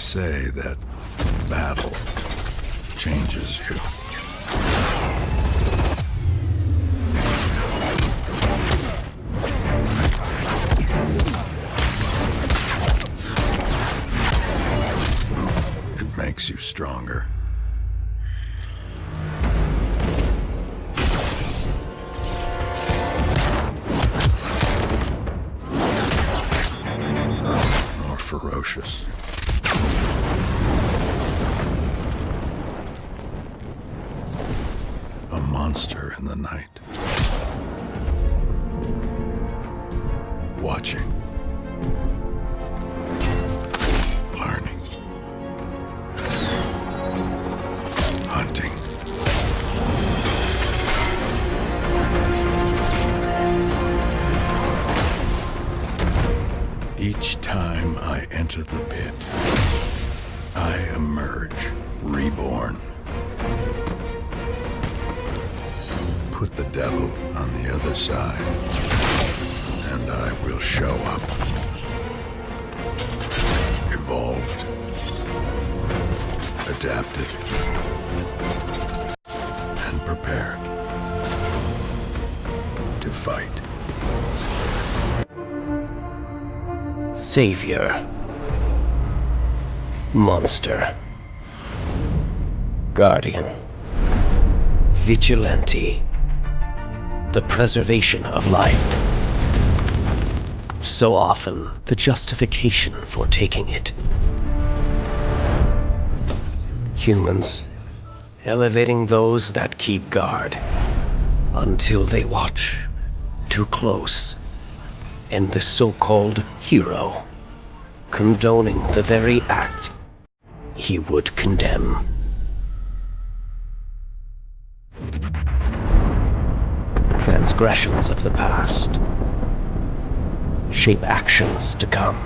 say that battle changes you. It makes you stronger. More ferocious. A monster in the night. Watching. Learning. Hunting. Each time I enter the pit, I emerge reborn. Put the devil on the other side, and I will show up. Evolved. Adapted. And prepared to fight. Savior. Monster. Guardian. Vigilante. The preservation of life. So often, the justification for taking it. Humans, elevating those that keep guard, until they watch too close, and the so-called hero, condoning the very act he would condemn. Transgressions of the past shape actions to come.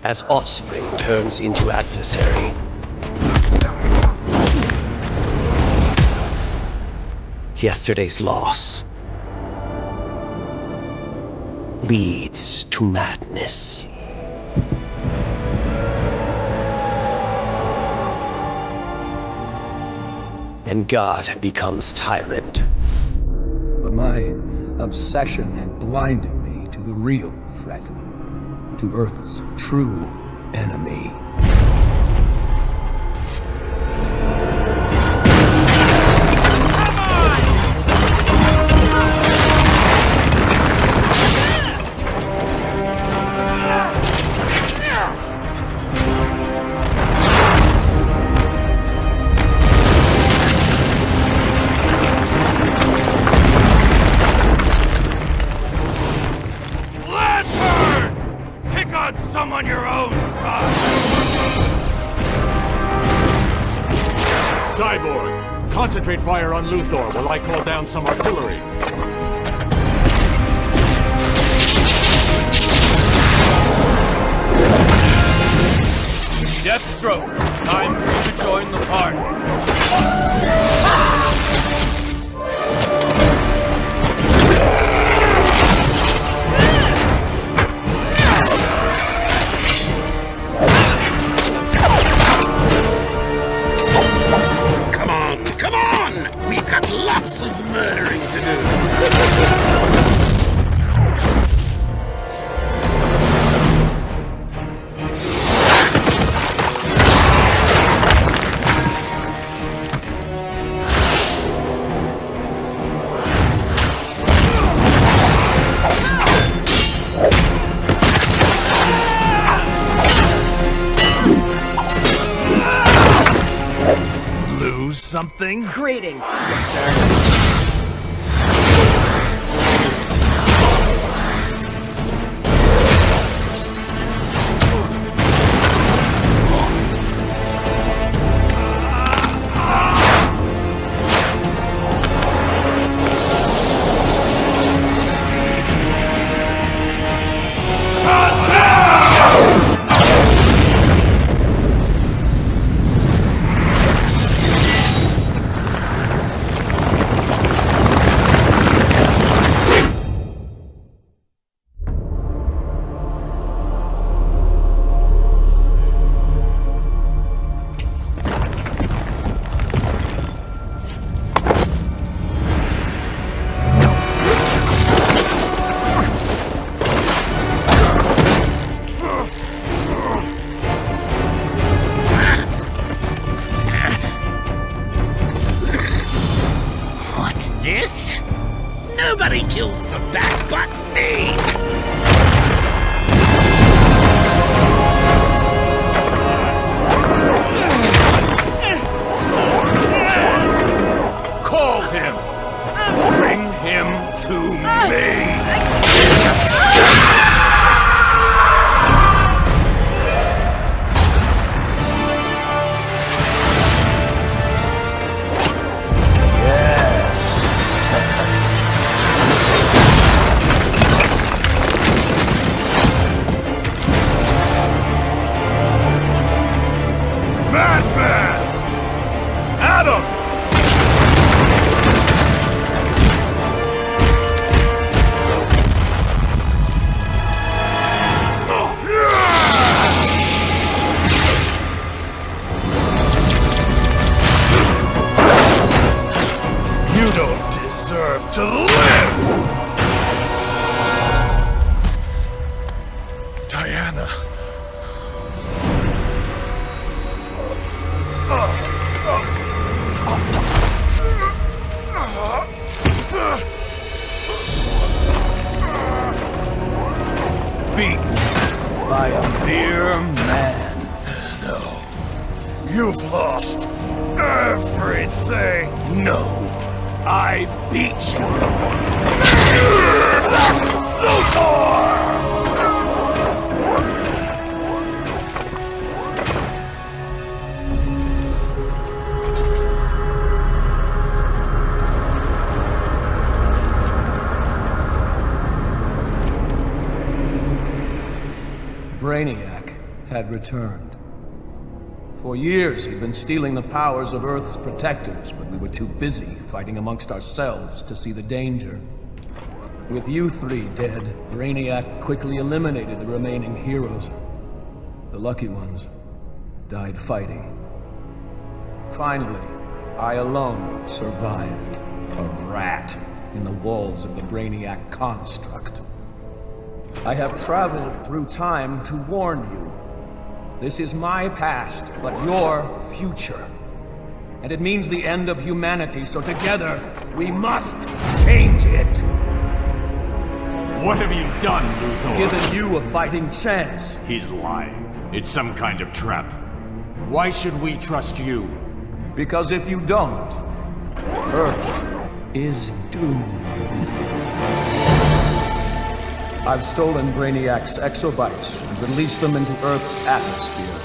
As offspring turns into adversary, yesterday's loss leads to madness. And God becomes tyrant. But my obsession had blinded me to the real threat, to Earth's true enemy. On your own side. Cyborg, concentrate fire on Luthor while I call down some artillery. Deathstroke, time for you to join the party. Lots of murdering to do. Lose something? Greetings, sister. to live! Diana. Beaten by a mere man. No. You've lost everything. No, I beat you. Brainiac had returned. For years, he'd been stealing the powers of Earth's protectors, but we were too busy fighting amongst ourselves to see the danger. With you three dead, Brainiac quickly eliminated the remaining heroes. The lucky ones died fighting. Finally, I alone survived, a rat in the walls of the Brainiac construct. I have traveled through time to warn you. This is my past, but your future. And it means the end of humanity, so together, we must change it. What have you done, Luthor? Given you a fighting chance. He's lying. It's some kind of trap. Why should we trust you? Because if you don't, Earth is doomed. I've stolen Brainiac's exobytes and released them into Earth's atmosphere.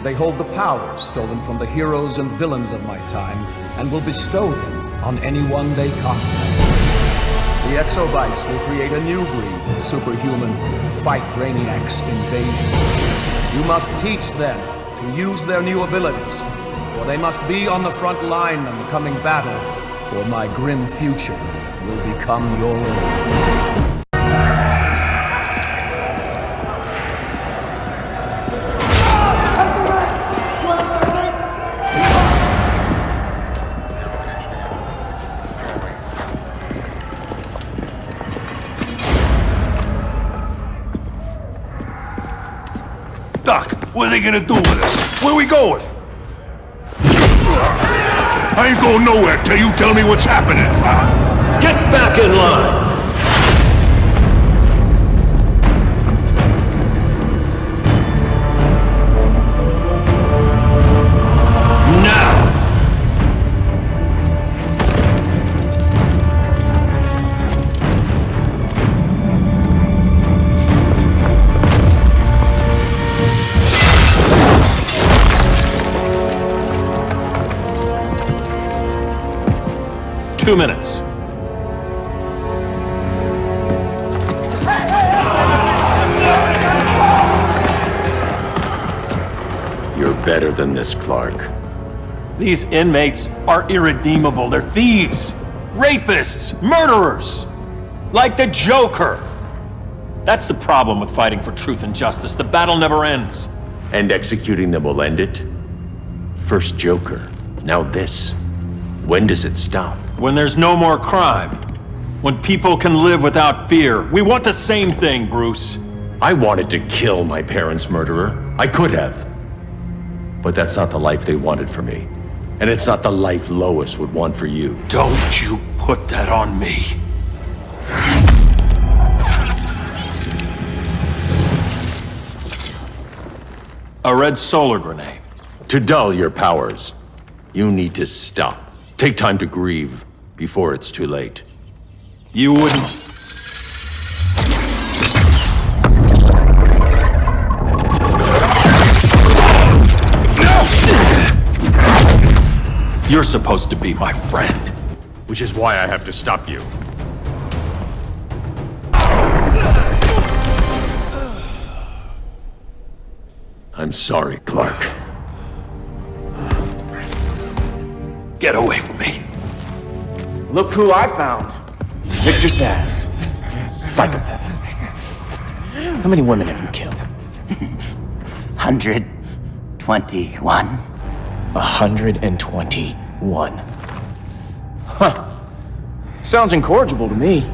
They hold the powers stolen from the heroes and villains of my time and will bestow them on anyone they contact. The exobytes will create a new breed of superhuman to fight Brainiac's invasion. You must teach them to use their new abilities, for they must be on the front line in the coming battle, or my grim future will become your own. Doc, what are they gonna do with us? Where are we going? I ain't going nowhere till you tell me what's happening. Get back in line! Two minutes. You're better than this, Clark. These inmates are irredeemable. They're thieves, rapists, murderers. Like the Joker. That's the problem with fighting for truth and justice. The battle never ends. And executing them will end it? First Joker, now this. When does it stop? When there's no more crime. When people can live without fear. We want the same thing, Bruce. I wanted to kill my parents' murderer. I could have. But that's not the life they wanted for me. And it's not the life Lois would want for you. Don't you put that on me. A red solar grenade. To dull your powers, you need to stop. Take time to grieve before it's too late. You wouldn't... No! You're supposed to be my friend. Which is why I have to stop you. I'm sorry, Clark. Get away from me. Look who I found. Victor Sass. Psychopath. How many women have you killed? 121. 121. Huh. Sounds incorrigible to me.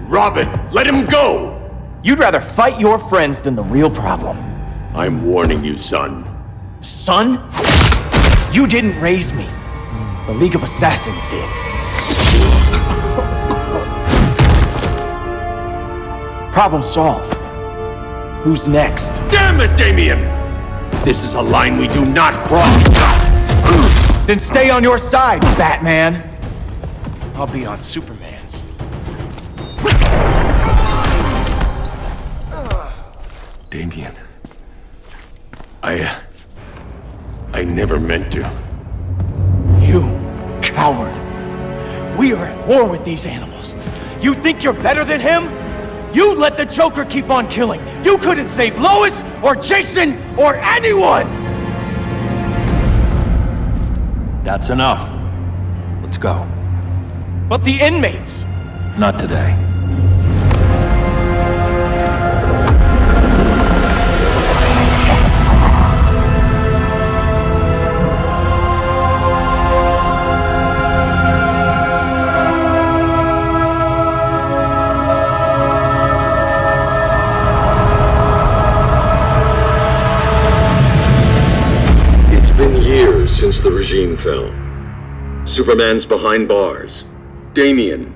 Robin, let him go! You'd rather fight your friends than the real problem. I'm warning you, son. Son? You didn't raise me. The League of Assassins did. Problem solved. Who's next? Damn it, Damien! This is a line we do not cross. Then stay on your side, Batman. I'll be on Superman's. Damien. I never meant to. You coward. We are at war with these animals. You think you're better than him? You let the Joker keep on killing. You couldn't save Lois or Jason or anyone! That's enough. Let's go. But the inmates! Not today. Since the regime fell. Superman's behind bars. Damien,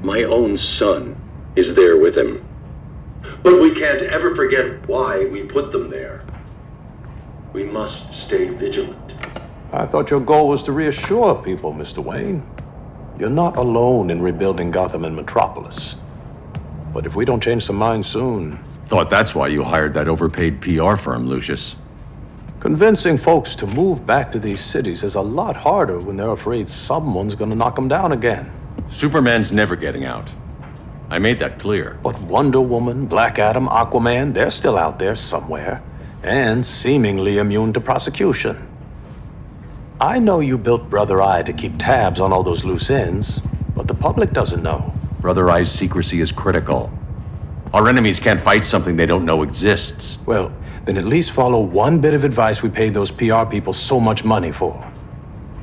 my own son, is there with him. But we can't ever forget why we put them there. We must stay vigilant. I thought your goal was to reassure people, Mr. Wayne. You're not alone in rebuilding Gotham and Metropolis. But if we don't change some minds soon... Thought that's why you hired that overpaid PR firm, Lucius. Convincing folks to move back to these cities is a lot harder when they're afraid someone's gonna knock them down again. Superman's never getting out. I made that clear. But Wonder Woman, Black Adam, Aquaman, they're still out there somewhere, and seemingly immune to prosecution. I know you built Brother Eye to keep tabs on all those loose ends, but the public doesn't know. Brother Eye's secrecy is critical. Our enemies can't fight something they don't know exists. Well, then at least follow one bit of advice we paid those PR people so much money for.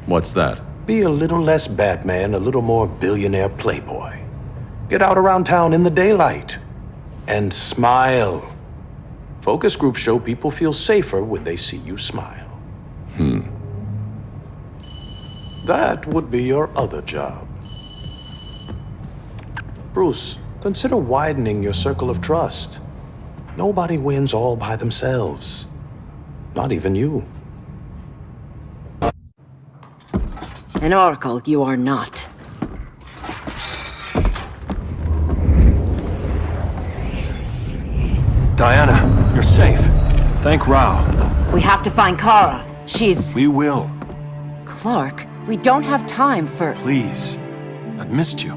What's that? Be a little less Batman, a little more billionaire playboy. Get out around town in the daylight. And smile. Focus groups show people feel safer when they see you smile. That would be your other job. Bruce, consider widening your circle of trust. Nobody wins all by themselves. Not even you. An oracle you are not. Diana, you're safe. Thank Rao. We have to find Kara. She's... We will. Clark, we don't have time for... Please. I've missed you.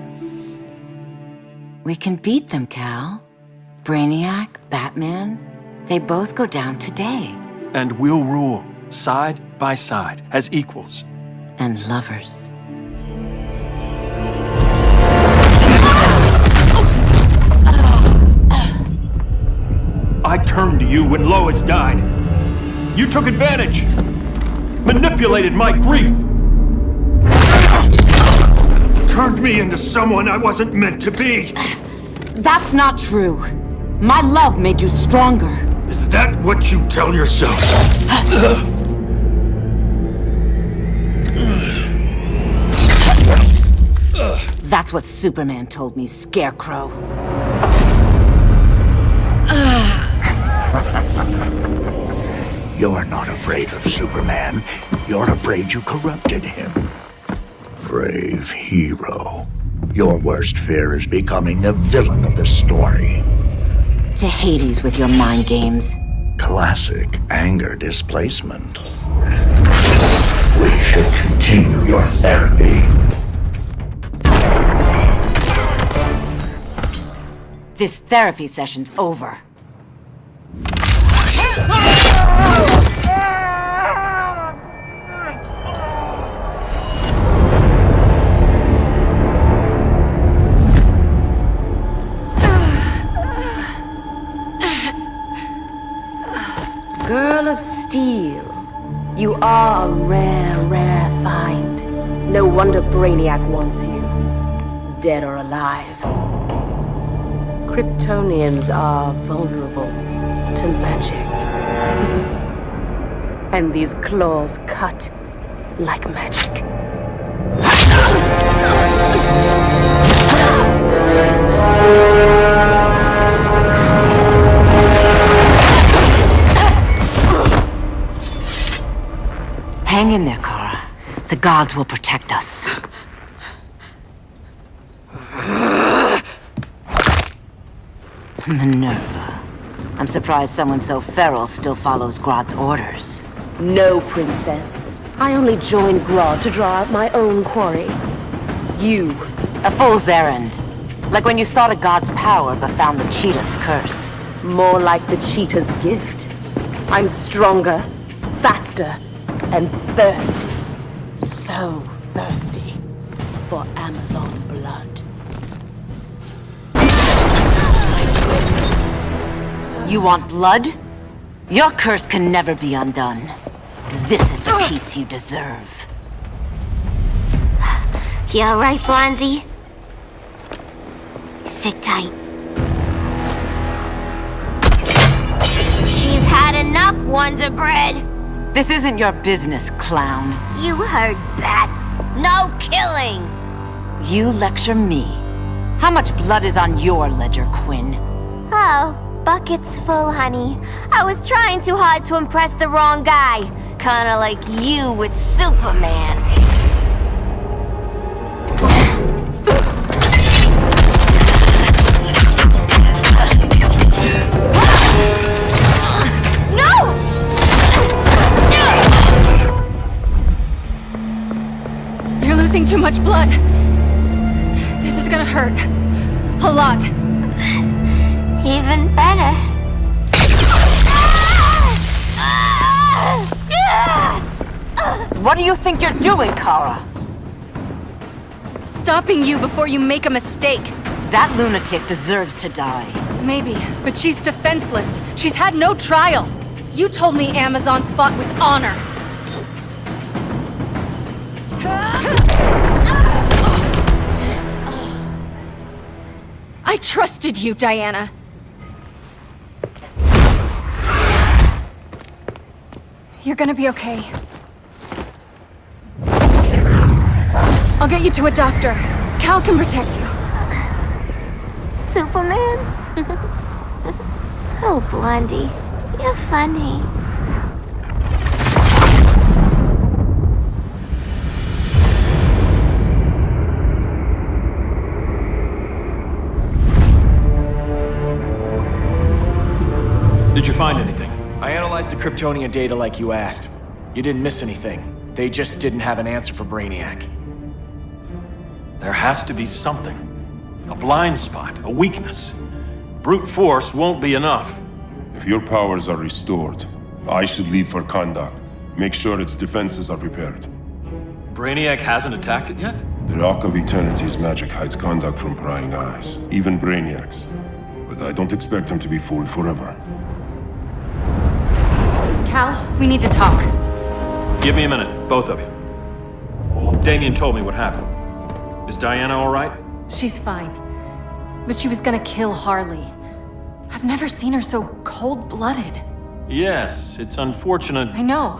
We can beat them, Cal. Brainiac, Batman, they both go down today. And we'll rule, side by side, as equals. And lovers. I turned to you when Lois died. You took advantage. Manipulated my grief. Turned me into someone I wasn't meant to be. That's not true. My love made you stronger. Is that what you tell yourself? That's what Superman told me, Scarecrow. You're not afraid of Superman. You're afraid you corrupted him. Brave hero. Your worst fear is becoming the villain of the story. To Hades with your mind games. Classic anger displacement. We should continue your therapy. This therapy session's over. Girl of Steel, you are a rare, rare find. No wonder Brainiac wants you. dead or alive. Kryptonians are vulnerable to magic. And these claws cut like magic. Hang in there, Kara. The gods will protect us. Minerva. I'm surprised someone so feral still follows Grodd's orders. No, princess. I only joined Grodd to draw out my own quarry. You. A fool's errand. Like when you sought a god's power but found the cheetah's curse. More like the cheetah's gift. I'm stronger, faster, and thirsty. So thirsty for Amazon blood. You want blood? Your curse can never be undone. This is the peace you deserve. You alright, Blondie? Sit tight. She's had enough, Wonder Bread! This isn't your business, clown. You heard bats. No killing! You lecture me. How much blood is on your ledger, Quinn? Oh, buckets full, honey. I was trying too hard to impress the wrong guy. Kinda like you with Superman. No! You're losing too much blood. This is gonna hurt. A lot. Even better. What do you think you're doing, Kara? Stopping you before you make a mistake. That lunatic deserves to die. Maybe, but she's defenseless. She's had no trial. You told me Amazons fought with honor. I trusted you, Diana. You're gonna be okay. I'll get you to a doctor. Cal can protect you. Superman? Oh, Blondie, you're funny. Did you find anything? I analyzed the Kryptonian data like you asked. You didn't miss anything. They just didn't have an answer for Brainiac. There has to be something. A blind spot, a weakness. Brute force won't be enough. If your powers are restored, I should leave for Kandak. Make sure its defenses are prepared. Brainiac hasn't attacked it yet? The Rock of Eternity's magic hides Kandak from prying eyes, even Brainiac's. But I don't expect him to be fooled forever. Cal, we need to talk. Give me a minute, both of you. Damien told me what happened. Is Diana all right? She's fine. But she was gonna kill Harley. I've never seen her so cold-blooded. Yes, it's unfortunate. I know.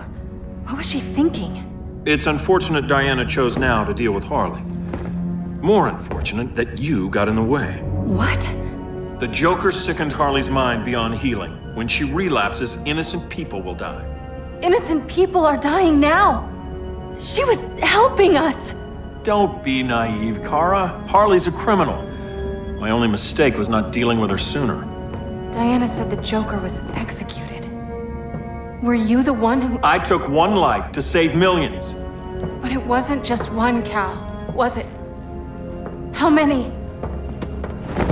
What was she thinking? It's unfortunate Diana chose now to deal with Harley. More unfortunate that you got in the way. What? The Joker sickened Harley's mind beyond healing. When she relapses, innocent people will die. Innocent people are dying now. She was helping us. Don't be naive, Kara. Harley's a criminal. My only mistake was not dealing with her sooner. Diana said the Joker was executed. Were you the one who... I took one life to save millions. But it wasn't just one, Cal, was it? How many?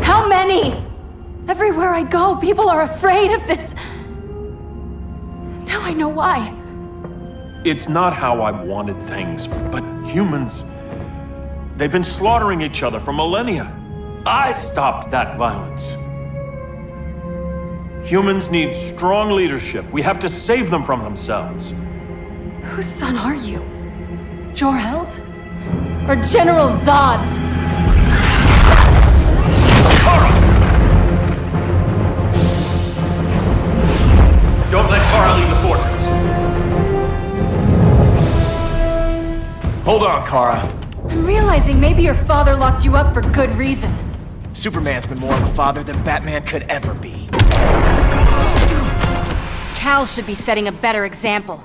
How many? Everywhere I go, people are afraid of this. Now I know why. It's not how I wanted things, but humans... They've been slaughtering each other for millennia. I stopped that violence. Humans need strong leadership. We have to save them from themselves. Whose son are you? Jor-El's? Or General Zod's? Kara! Don't let Kara leave the fortress. Hold on, Kara. I'm realizing maybe your father locked you up for good reason. Superman's been more of a father than Batman could ever be. Cal should be setting a better example.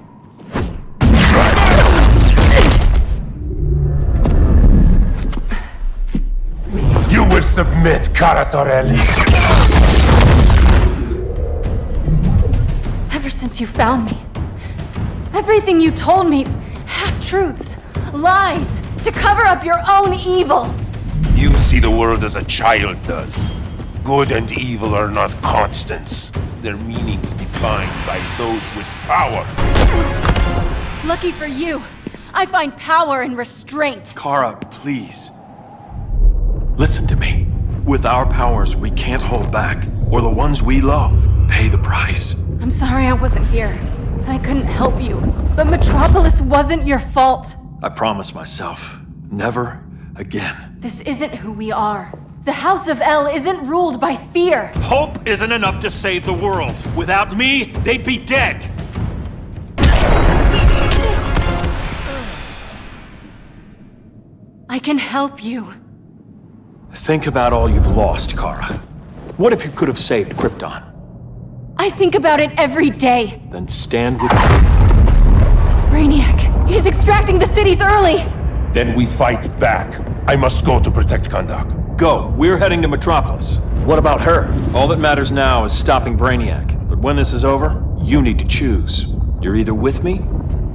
You will submit, Kara Zor-El. Ever since you found me, everything you told me, half-truths, lies, to cover up your own evil. You see the world as a child does. Good and evil are not constants. Their meanings defined by those with power. Lucky for you, I find power in restraint. Kara, please. Listen to me. With our powers, we can't hold back, or the ones we love pay the price. I'm sorry I wasn't here, that I couldn't help you. But Metropolis wasn't your fault. I promise myself, never again. This isn't who we are. The House of El isn't ruled by fear. Hope isn't enough to save the world. Without me, they'd be dead. I can help you. Think about all you've lost, Kara. What if you could have saved Krypton? I think about it every day. Then stand with me. It's Brainiac. He's extracting the cities early. Then we fight back. I must go to protect Kahndaq. Go. We're heading to Metropolis. What about her? All that matters now is stopping Brainiac. But when this is over, you need to choose. You're either with me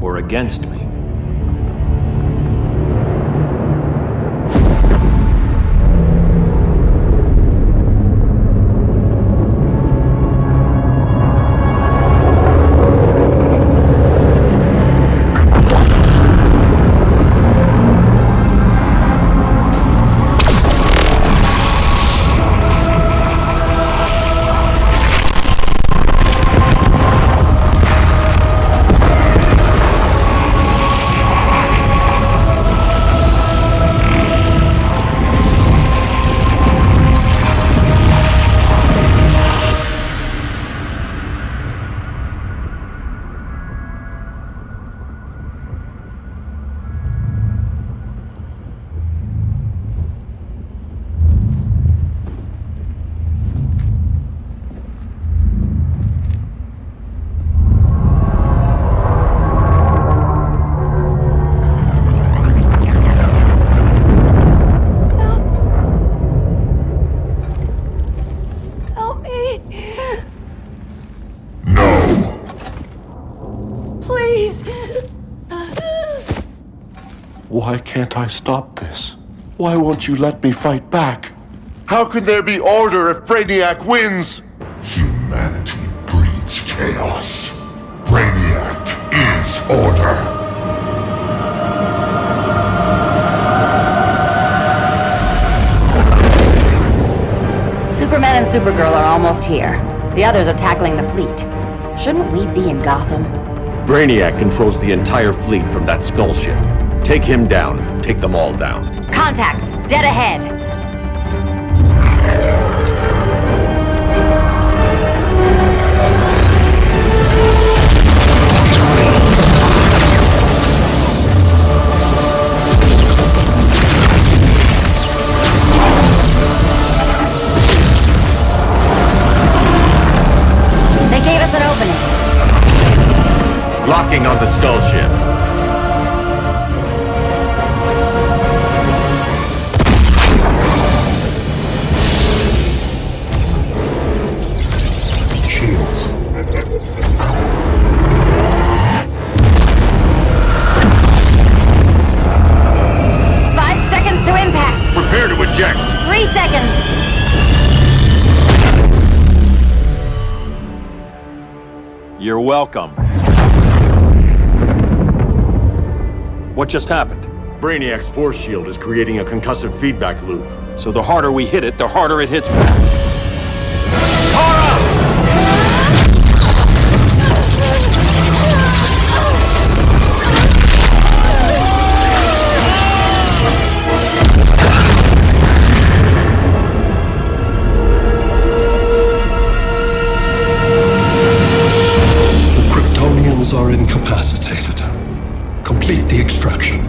or against me. Why can't I stop this? Why won't you let me fight back? How can there be order if Brainiac wins? Humanity breeds chaos. Brainiac is order. Superman and Supergirl are almost here. The others are tackling the fleet. Shouldn't we be in Gotham? Brainiac controls the entire fleet from that skull ship. Take him down. Take them all down. Contacts, dead ahead. They gave us an opening. Locking on the skull ship. Shields. 5 seconds to impact. Prepare to eject. 3 seconds. You're welcome. What just happened? Brainiac's force shield is creating a concussive feedback loop. So the harder we hit it, the harder it hits back. complete the extraction.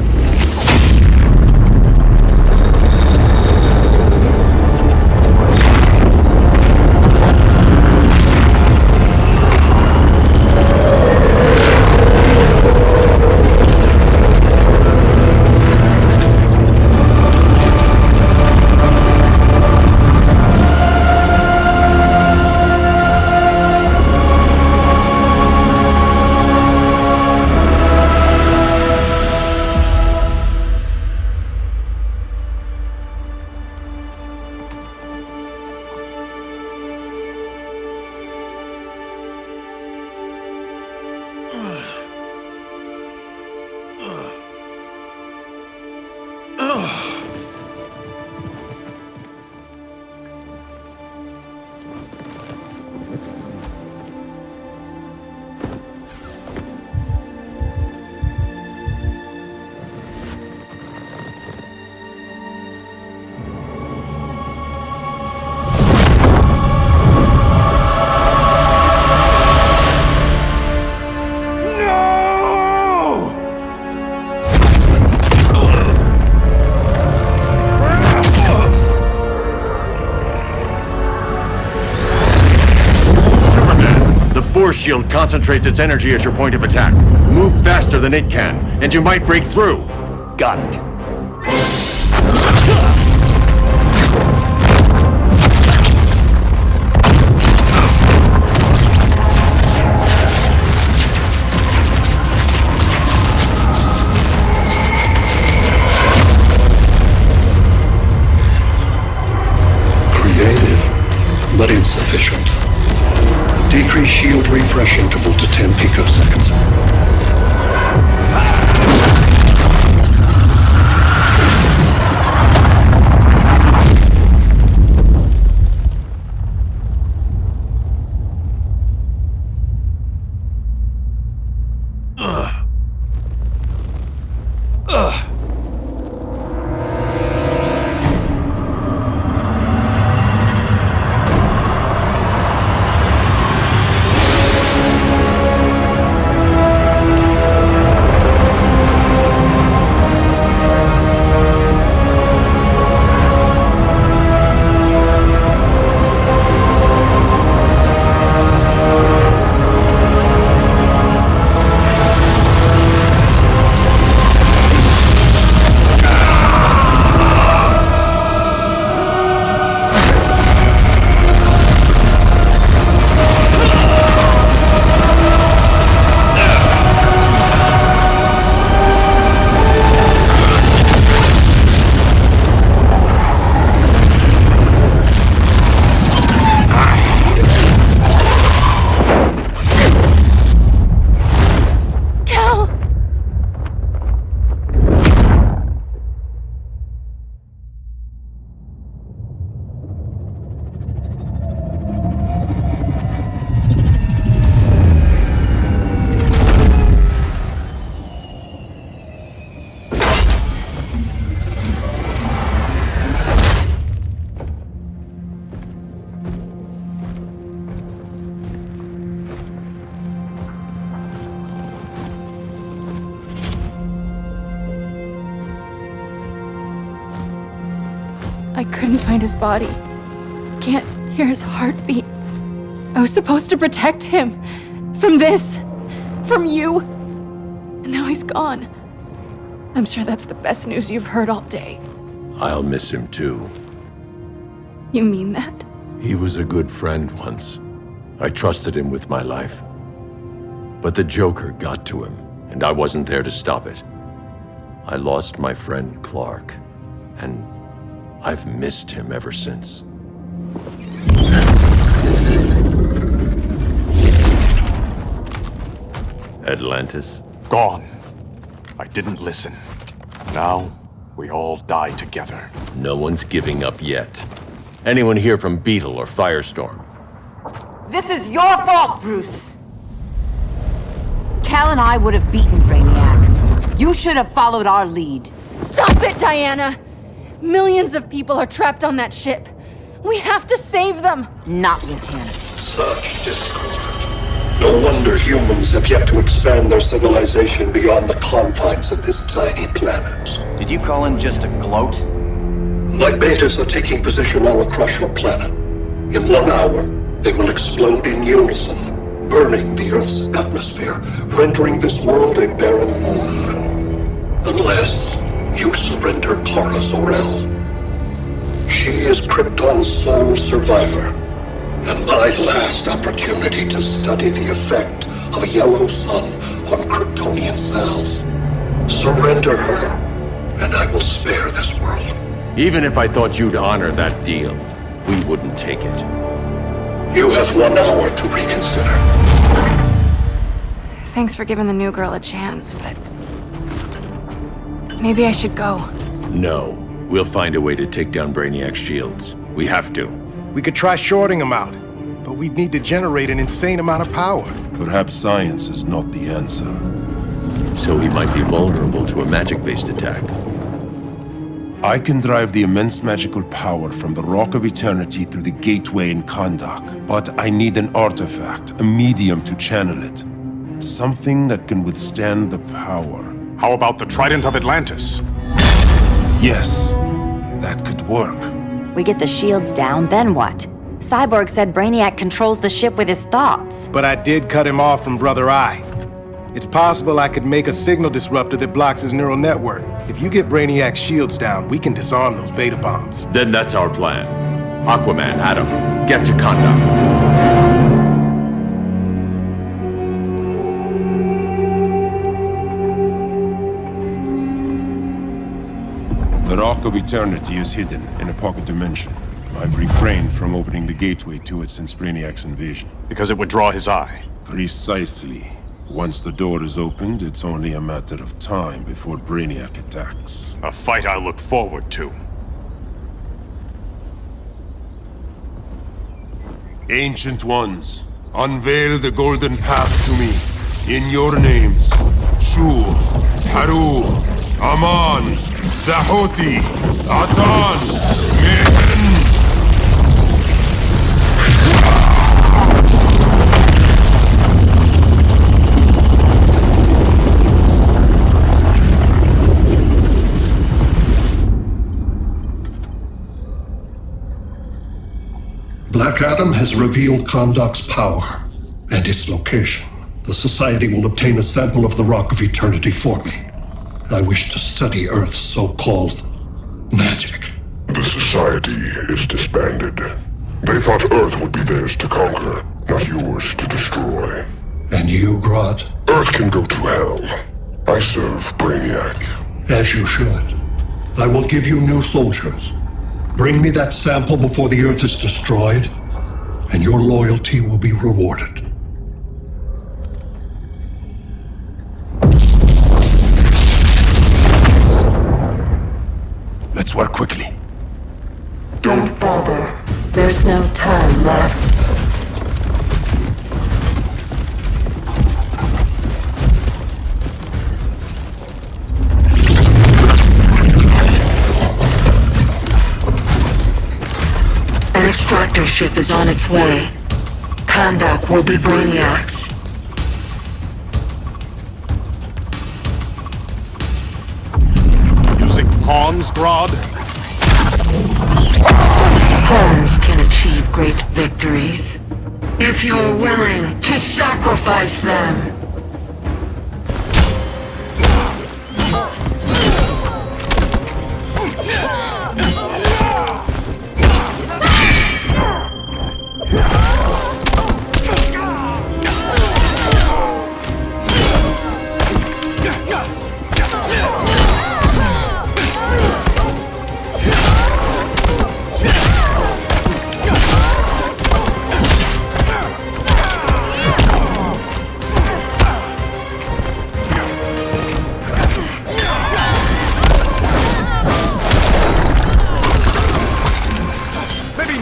Force shield concentrates its energy at your point of attack. Move faster than it can, and you might break through. Got it. Creative, but insufficient. Decrease shield refresh interval to 10 picoseconds. I couldn't find his body. Can't hear his heartbeat. I was supposed to protect him. From this. From you. And now he's gone. I'm sure that's the best news you've heard all day. I'll miss him too. You mean that? He was a good friend once. I trusted him with my life. But the Joker got to him, and I wasn't there to stop it. I lost my friend Clark, and I've missed him ever since. Atlantis? Gone. I didn't listen. Now, we all die together. No one's giving up yet. Anyone here from Beetle or Firestorm? This is your fault, Bruce! Cal and I would have beaten Brainiac. You should have followed our lead. Stop it, Diana! Millions of people are trapped on that ship. We have to save them! Not with him. Such discord. No wonder humans have yet to expand their civilization beyond the confines of this tiny planet. Did you call in just to gloat? My betas are taking position all across your planet. In 1 hour, they will explode in unison, burning the Earth's atmosphere, rendering this world a barren moon. Unless you surrender Clara Zor-El. She is Krypton's sole survivor, and my last opportunity to study the effect of a yellow sun on Kryptonian cells. Surrender her, and I will spare this world. Even if I thought you'd honor that deal, we wouldn't take it. You have 1 hour to reconsider. Thanks for giving the new girl a chance, but maybe I should go. No. We'll find a way to take down Brainiac's shields. We have to. We could try shorting him out, but we'd need to generate an insane amount of power. Perhaps science is not the answer. So he might be vulnerable to a magic-based attack. I can drive the immense magical power from the Rock of Eternity through the gateway in Kahndaq, but I need an artifact, a medium to channel it. Something that can withstand the power. How about the Trident of Atlantis? Yes, that could work. We get the shields down, then what? Cyborg said Brainiac controls the ship with his thoughts. But I did cut him off from Brother Eye. It's possible I could make a signal disruptor that blocks his neural network. If you get Brainiac's shields down, we can disarm those beta bombs. Then that's our plan. Aquaman, Adam, get to Kandak. The Rock of Eternity is hidden in a pocket dimension. I've refrained from opening the gateway to it since Brainiac's invasion. Because it would draw his eye. Precisely. Once the door is opened, it's only a matter of time before Brainiac attacks. A fight I look forward to. Ancient Ones, unveil the golden path to me. In your names, Shur, Haru, Aman, Zahoti, Atan, Men! Black Adam has revealed Kahndaq's power and its location. The Society will obtain a sample of the Rock of Eternity for me. I wish to study Earth's so-called magic. The Society is disbanded. They thought Earth would be theirs to conquer, not yours to destroy. And you, Grodd? Earth can go to hell. I serve Brainiac. As you should. I will give you new soldiers. Bring me that sample before the Earth is destroyed, and your loyalty will be rewarded. Let's work quickly. Don't bother. There's no time left. An extractor ship is on its way. Kahndaq will be Brainiac's. Using pawns, Grodd? Pawns can achieve great victories if you're willing to sacrifice them.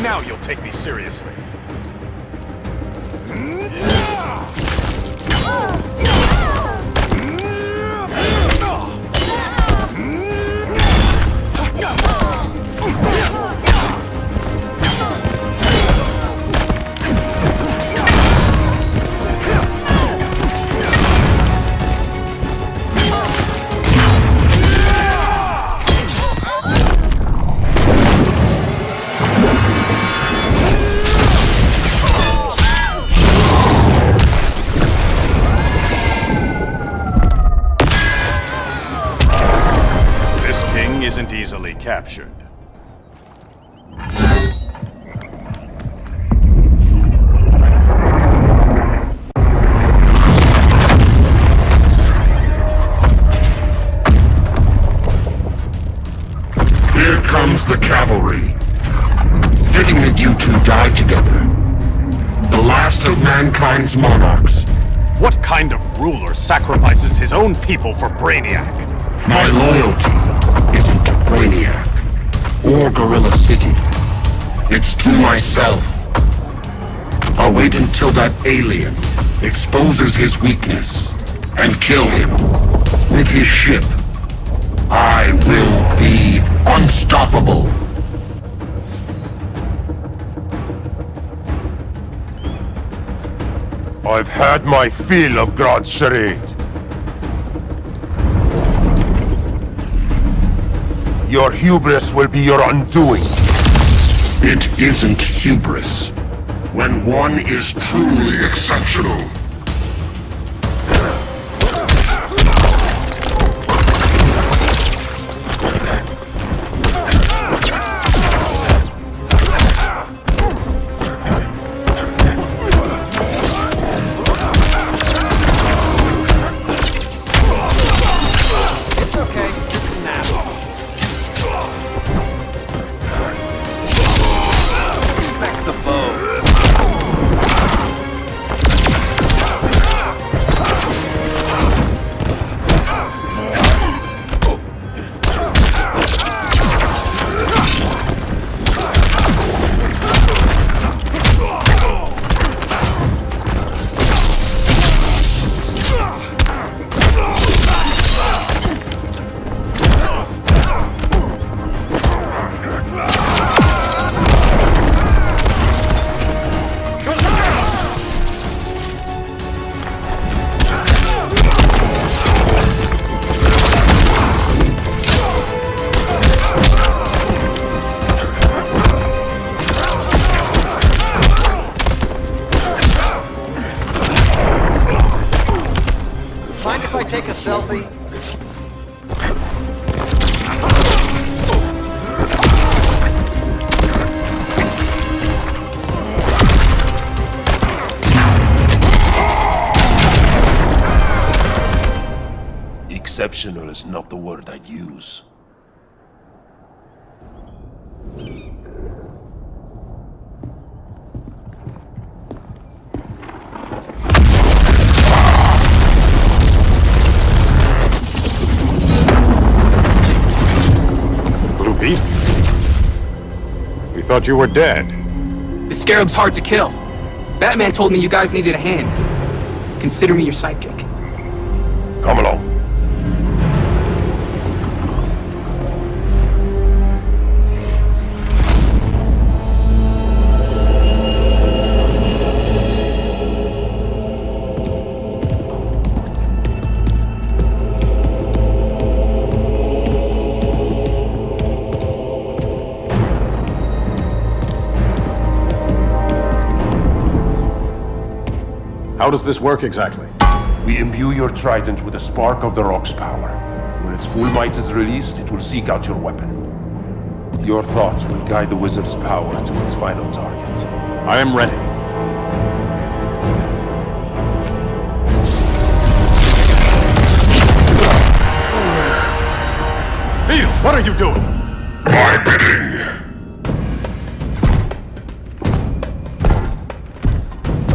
Now you'll take me seriously. captured. Here comes the cavalry. Fitting that you two die together. The last of mankind's monarchs. What kind of ruler sacrifices his own people for Brainiac? My loyalty isn't to Brainiac or Gorilla City. It's to myself. I'll wait until that alien exposes his weakness and kill him with his ship. I will be unstoppable. I've had my fill of Grodd's charade. Your hubris will be your undoing. It isn't hubris when one is truly exceptional. Take a selfie. Exceptional is not the word I'd use. Beetle? We thought you were dead. The Scarab's hard to kill. Batman told me you guys needed a hand. Consider me your sidekick. Come along. How does this work exactly? We imbue your trident with a spark of the rock's power. When its full might is released, it will seek out your weapon. Your thoughts will guide the wizard's power to its final target. I am ready. Beetle, what are you doing? My bidding.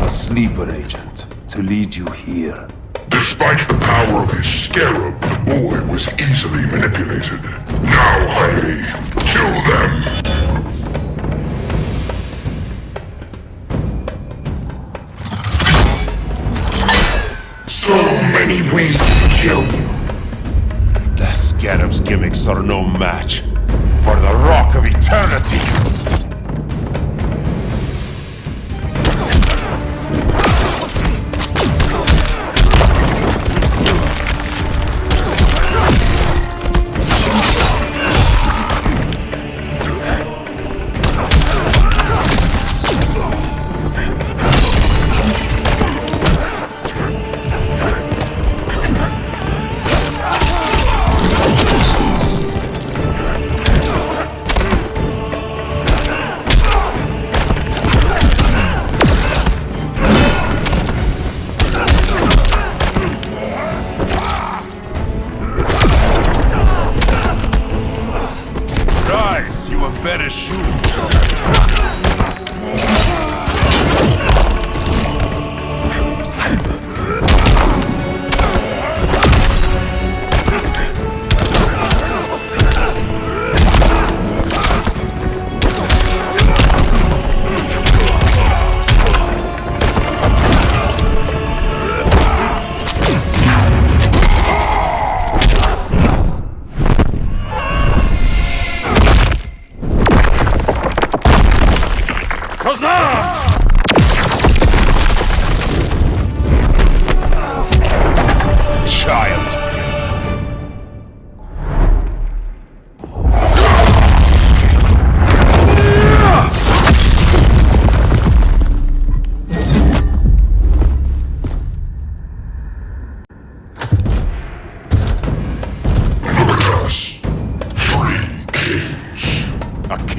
A sleeper agent to lead you here. Despite the power of his scarab, the boy was easily manipulated. Now, Harley, kill them! So many ways to kill you. The scarab's gimmicks are no match for the Rock of Eternity!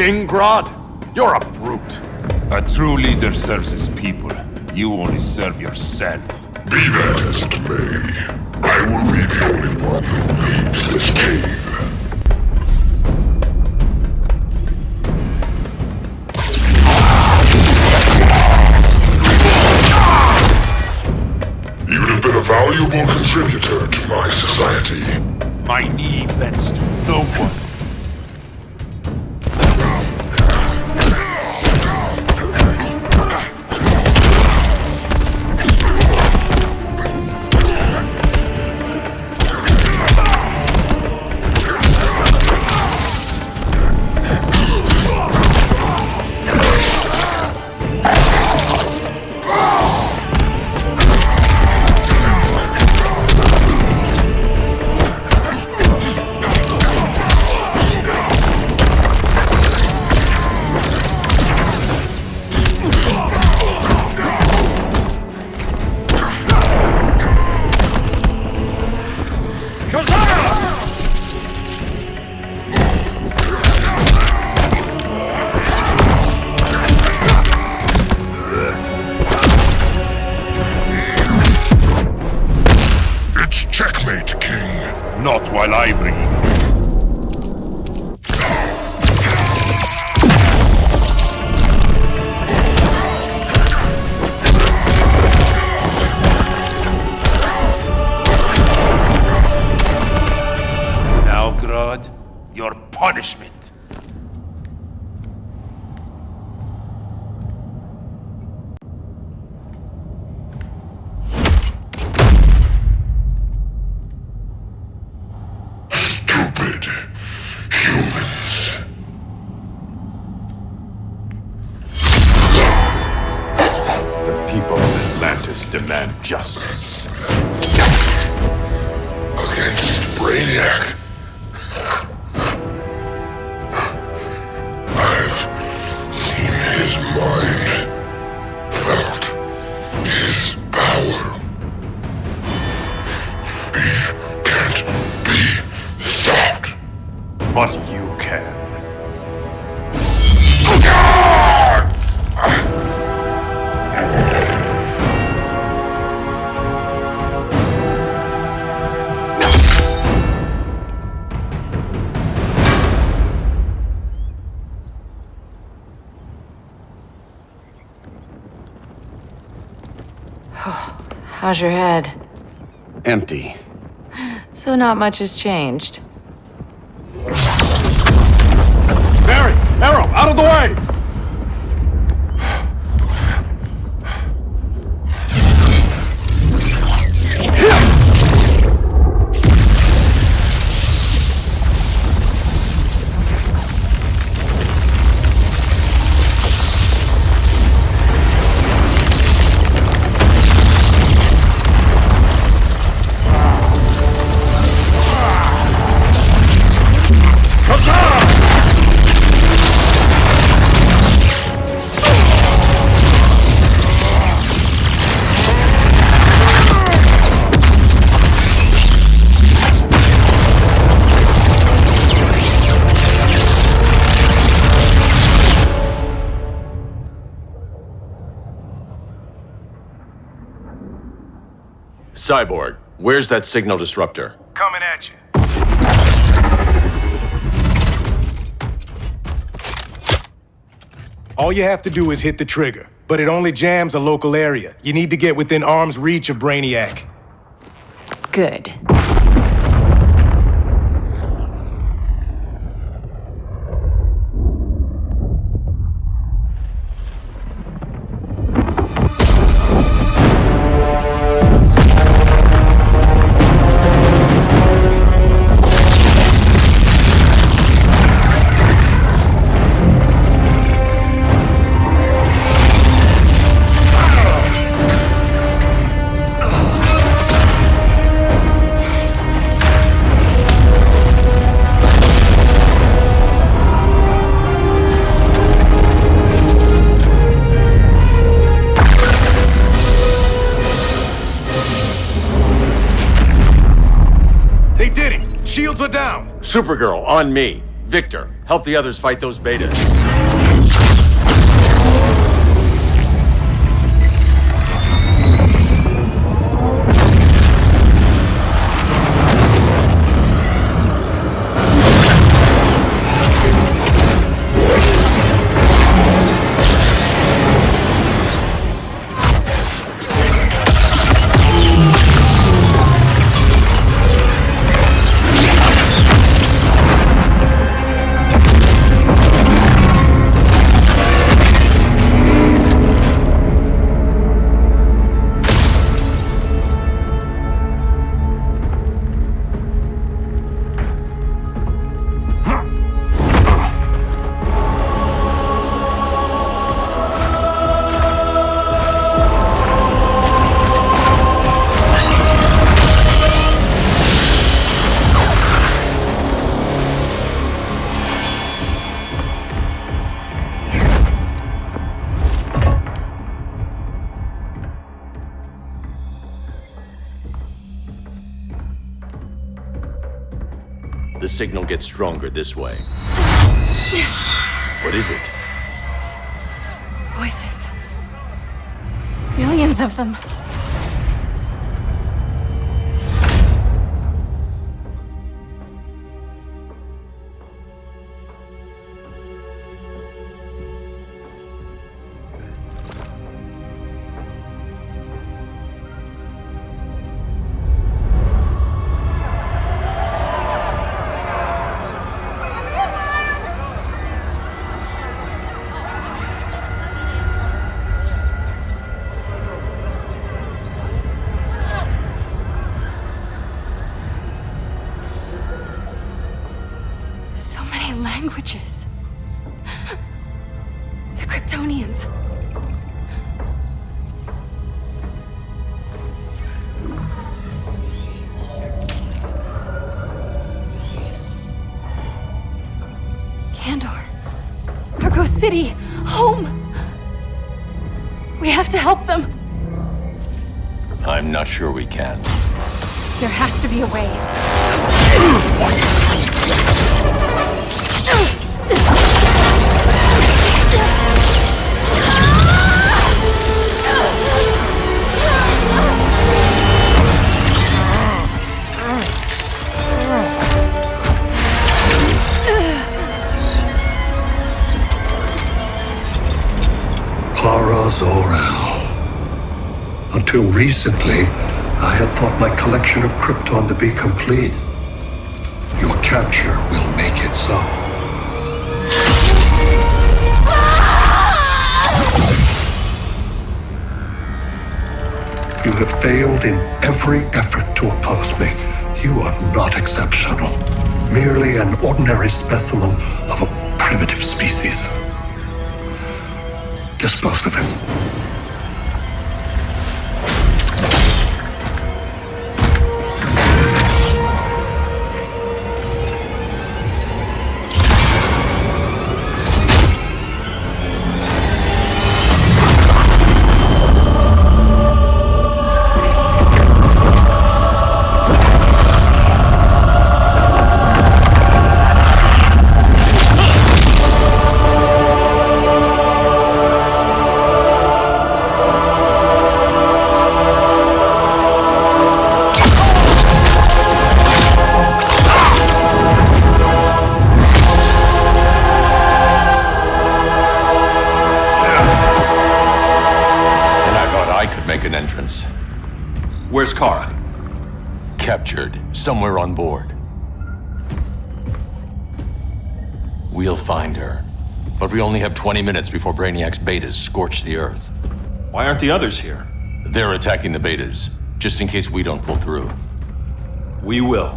King Grodd? You're a brute. A true leader serves his people. You only serve yourself. Be that as it may, I will be the only one who leaves this cave. You'd have been a valuable contributor to my society. My knee bends to no one. Checkmate, King. Not while I breathe. Now, Grodd, your punishment. Demand justice. Against Brainiac. I've seen his mind, felt his power. He can't be stopped. But you can. How's your head? Empty. So not much has changed. Barry! Arrow! Out of the way! Cyborg, where's that signal disruptor? Coming at you. All you have to do is hit the trigger, but it only jams a local area. You need to get within arm's reach of Brainiac. Good. Shields are down! Supergirl, on me. Victor, help the others fight those betas. The signal gets stronger this way. What is it? Voices. Millions of them. So many languages. The Kryptonians. Kandor. Argo City. Home. We have to help them. I'm not sure we can. There has to be a way. Para Zor-El. Until recently, I had thought my collection of Krypton to be complete. Your capture will make it so. You have failed in every effort to oppose me. You are not exceptional. Merely an ordinary specimen of a primitive species. Dispose of him. Kara? Captured, somewhere on board. We'll find her. But we only have 20 minutes before Brainiac's betas scorch the Earth. Why aren't the others here? They're attacking the betas, just in case we don't pull through. We will.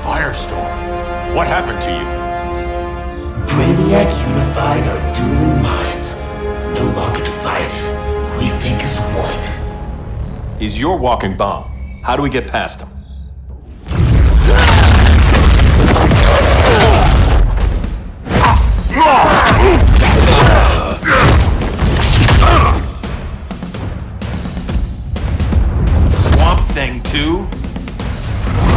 Firestorm, what happened to you? Brainiac unified our dueling minds. No longer divided. We think as one. He's your walking bomb. How do we get past him? Swamp Thing 2?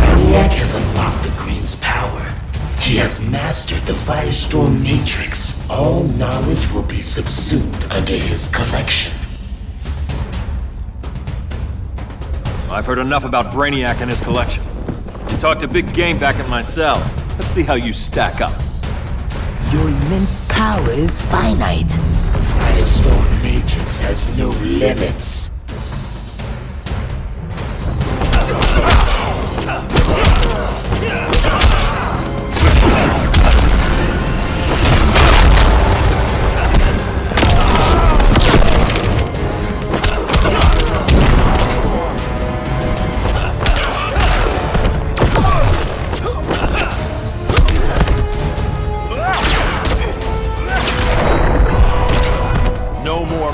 Brainiac has unlocked the Green's power. He has mastered the Firestorm Matrix. All knowledge will be subsumed under his collection. I've heard enough about Brainiac and his collection. You talked a big game back at my cell. Let's see how you stack up. Your immense power is finite. The Firestorm Matrix has no limits.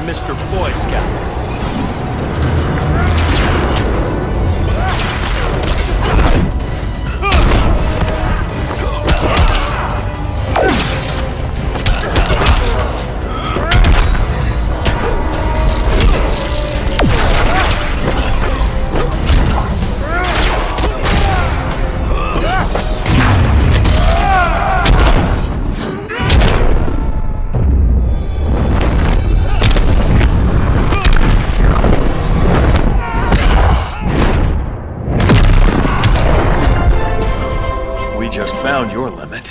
Mr. Boy Scout. Found your limit.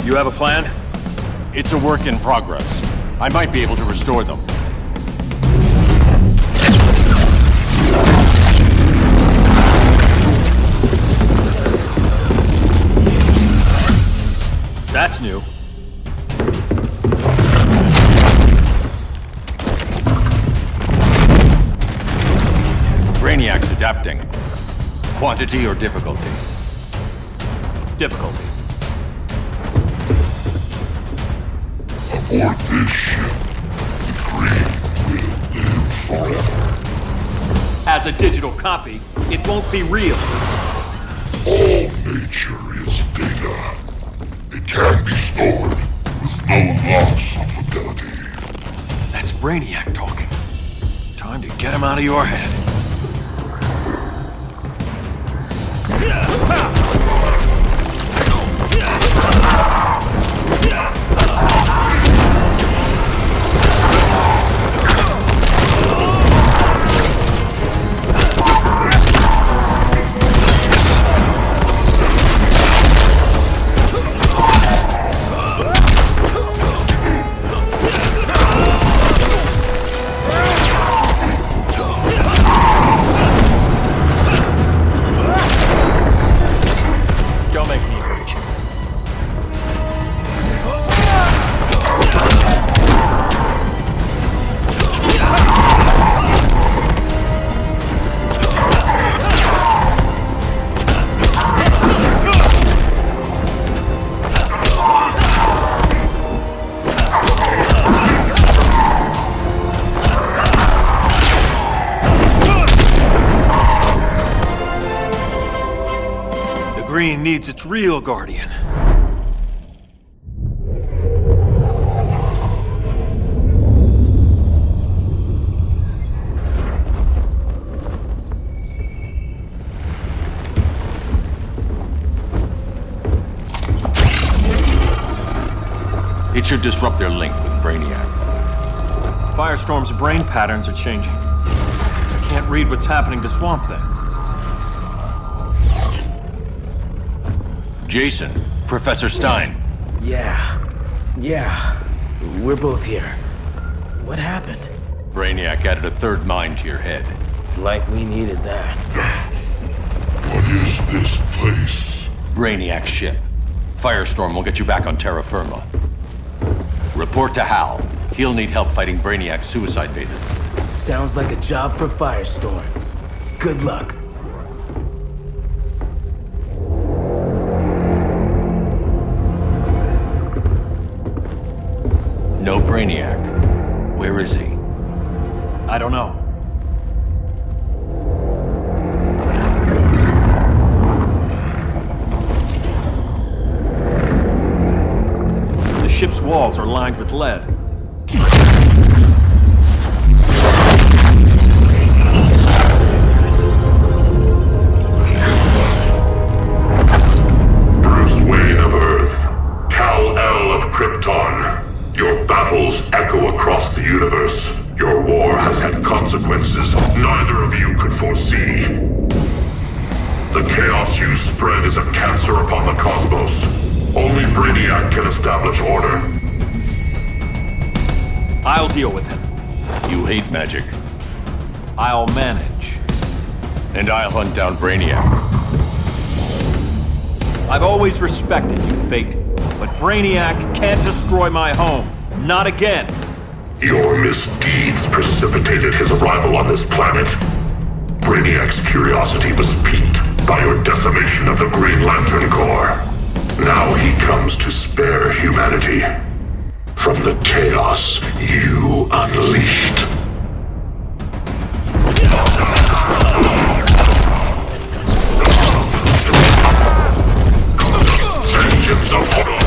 You have a plan? It's a work in progress. I might be able to restore them. That's new. Brainiac's adapting. Quantity or difficulty? Difficulty. Aboard this ship, the Green will live forever. As a digital copy, it won't be real. All nature is data. It can be stored with no loss of fidelity. That's Brainiac talking. Time to get him out of your head. Green needs its real guardian. should disrupt their link with Brainiac. Firestorm's brain patterns are changing. I can't read what's happening to Swamp Thing. Jason, Professor Stein. Yeah. We're both here. What happened? Brainiac added a third mind to your head. Like we needed that. What is this place? Brainiac's ship. Firestorm will get you back on terra firma. Report to Hal. He'll need help fighting Brainiac's suicide betas. Sounds like a job for Firestorm. Good luck. No Brainiac. Where is he? I don't know. The ship's walls are lined with lead. Bruce Wayne of Earth, Kal-El of Krypton. Your battles echo across the universe. Your war has had consequences neither of you could foresee. The chaos you spread is a cancer upon the cosmos. Only Brainiac can establish order. I'll deal with him. You hate magic. I'll manage. And I'll hunt down Brainiac. I've always respected you, Fate. But Brainiac can't destroy my home. Not again. Your misdeeds precipitated his arrival on this planet. Brainiac's curiosity was piqued by your decimation of the Green Lantern Corps. Now he comes to spare humanity from the chaos you unleashed. Vengeance of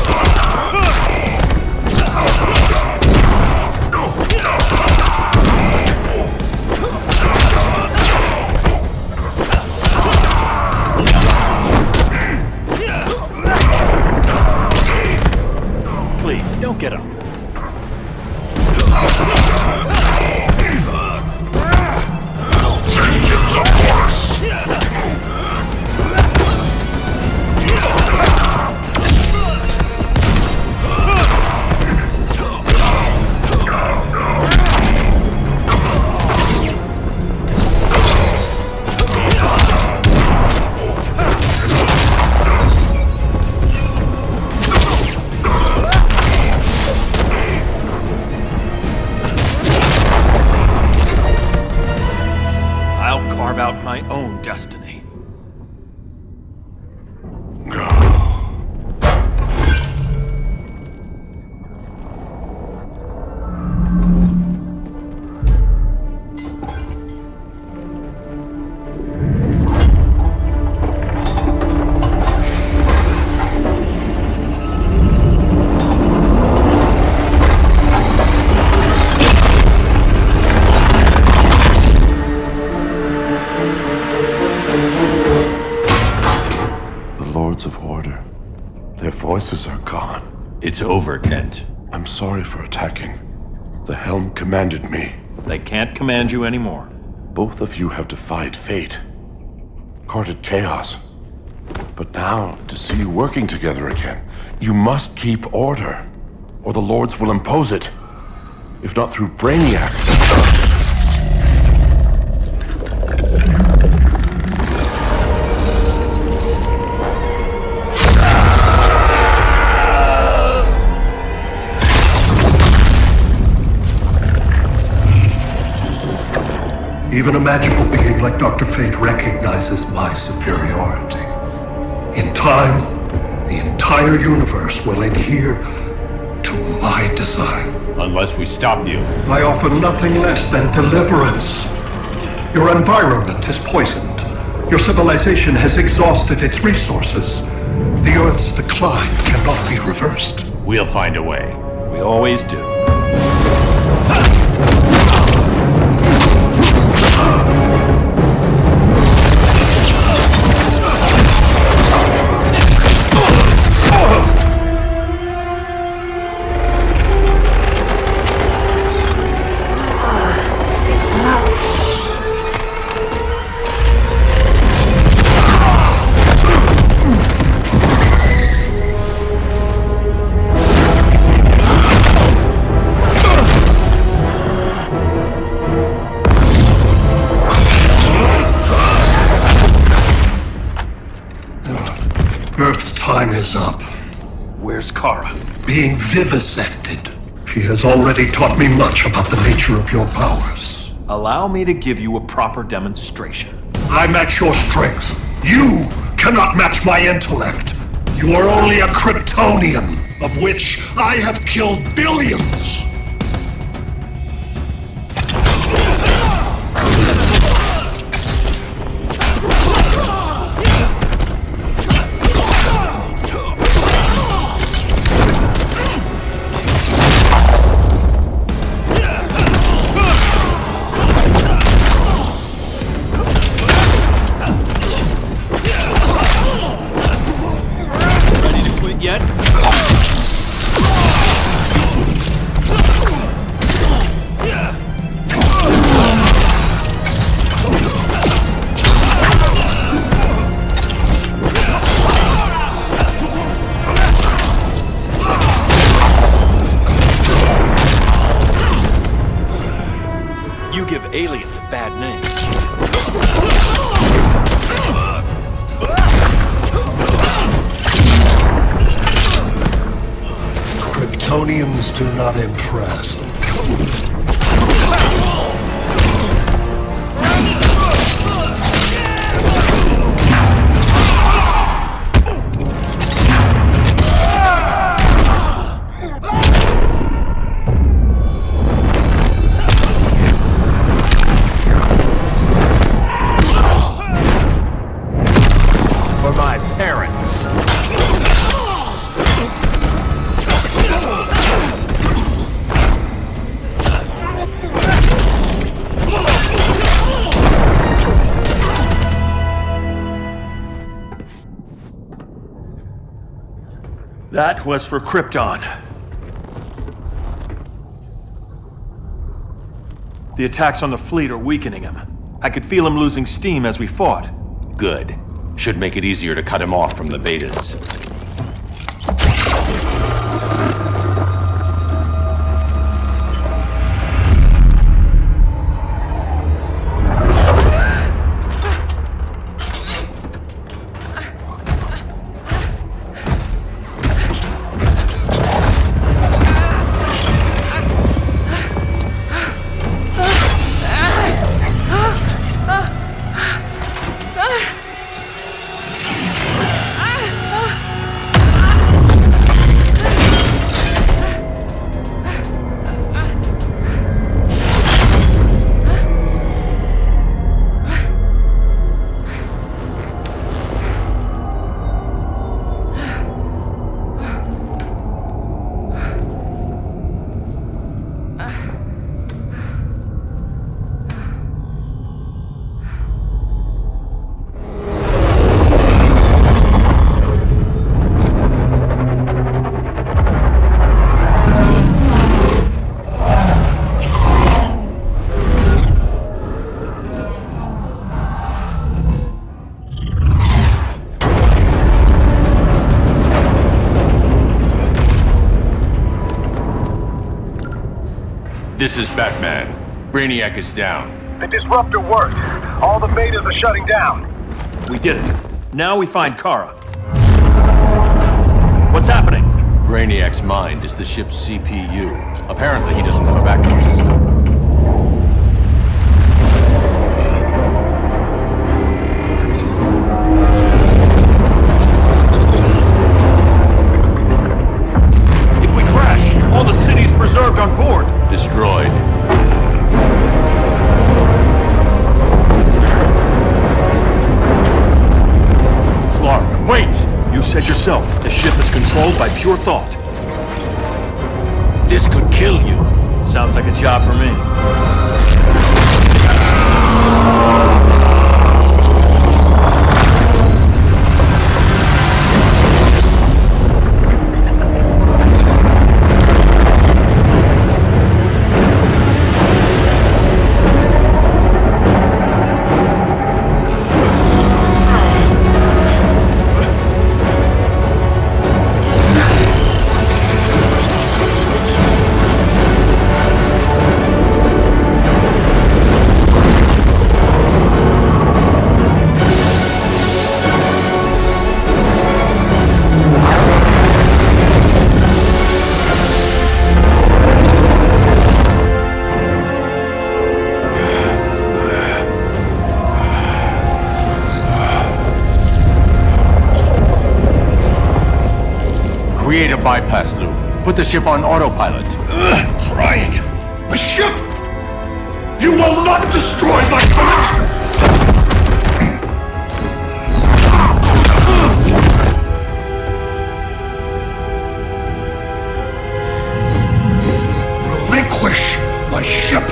Please, don't get up. Vengeance of Horus! Out my own destiny. Voices are gone. It's over, Kent. I'm sorry for attacking. The helm commanded me. They can't command you anymore. Both of you have defied fate, courted chaos. But now, to see you working together again, you must keep order, or the Lords will impose it. If not through Brainiac. Even a magical being like Dr. Fate recognizes my superiority. In time, the entire universe will adhere to my design. Unless we stop you. I offer nothing less than deliverance. Your environment is poisoned. Your civilization has exhausted its resources. The Earth's decline cannot be reversed. We'll find a way. We always do. time is up. Where's Kara? Being vivisected. She has already taught me much about the nature of your powers. Allow me to give you a proper demonstration. I match your strength. You cannot match my intellect. You are only a Kryptonian, of which I have killed billions. Aliens a bad name. Kryptonians do not impress. That was for Krypton. The attacks on the fleet are weakening him. I could feel him losing steam as we fought. Good. Should make it easier to cut him off from the betas. This is Batman. Brainiac is down. The disruptor worked. All the betas are shutting down. We did it. Now we find Kara. What's happening? Brainiac's mind is the ship's CPU. Apparently he doesn't have a backup system. If we crash, all the city's preserved on board. Destroyed. Clark, wait! You said yourself, the ship is controlled by pure thought. This could kill you. Sounds like a job for me. bypass loop. Put the ship on autopilot. Trying. My ship! You will not destroy my connection! Relinquish my ship!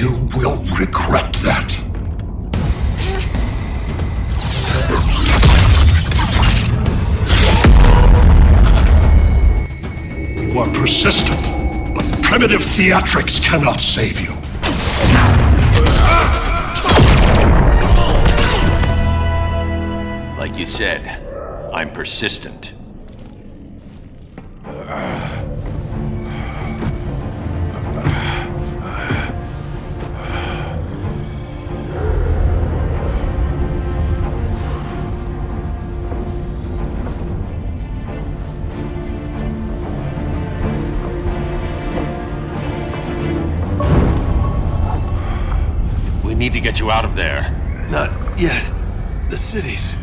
You will regret that. You are persistent, but primitive theatrics cannot save you. Like you said, I'm persistent. We need to get you out of there. Not yet. The cities.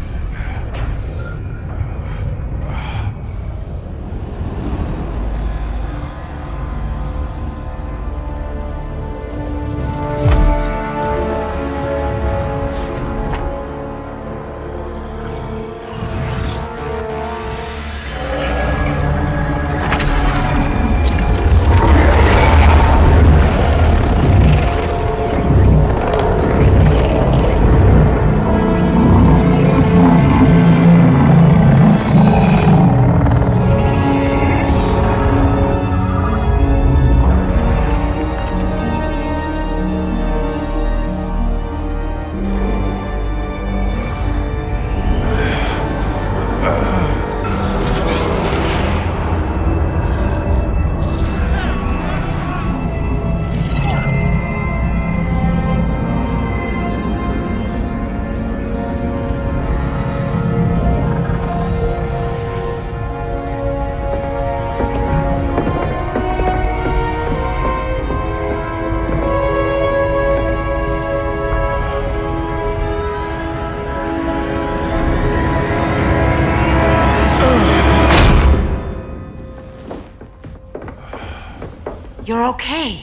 You're okay.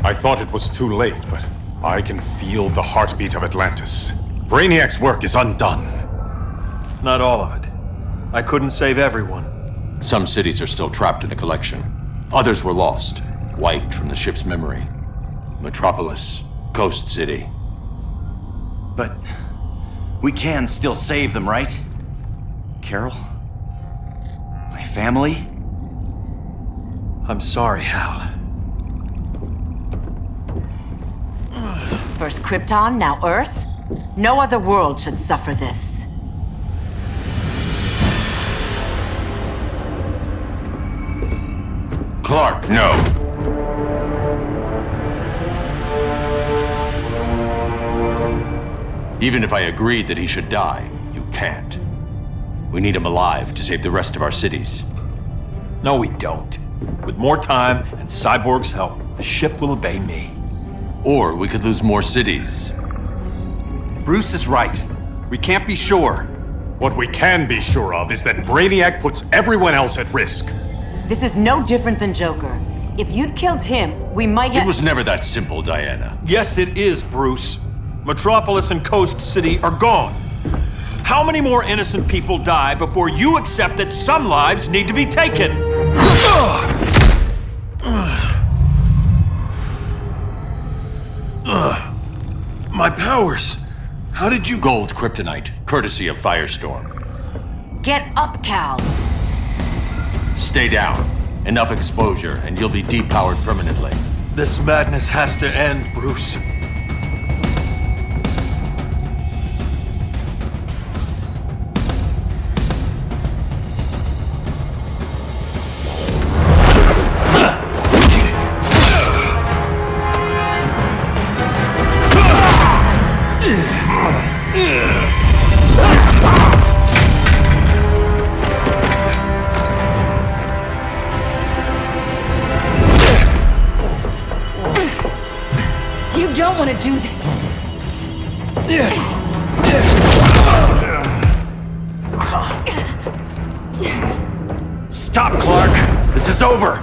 I thought it was too late, but I can feel the heartbeat of Atlantis. Brainiac's work is undone. Not all of it. I couldn't save everyone. Some cities are still trapped in the collection. Others were lost, wiped from the ship's memory. Metropolis, Coast City. But we can still save them, right? Carol? My family? I'm sorry, Hal. First Krypton, now Earth? No other world should suffer this. Clark, no. Even if I agreed that he should die, you can't. We need him alive to save the rest of our cities. No, we don't. With more time and Cyborg's help, the ship will obey me. Or we could lose more cities. Bruce is right. We can't be sure. What we can be sure of is that Brainiac puts everyone else at risk. This is no different than Joker. If you'd killed him, we might have— It was never that simple, Diana. Yes, it is, Bruce. Metropolis and Coast City are gone. How many more innocent people die before you accept that some lives need to be taken? My powers. How did you— Gold kryptonite, courtesy of Firestorm. Get up, Cal. Stay down. Enough exposure, and you'll be depowered permanently. This madness has to end, Bruce. don't want to do this. Stop, Clark! This is over!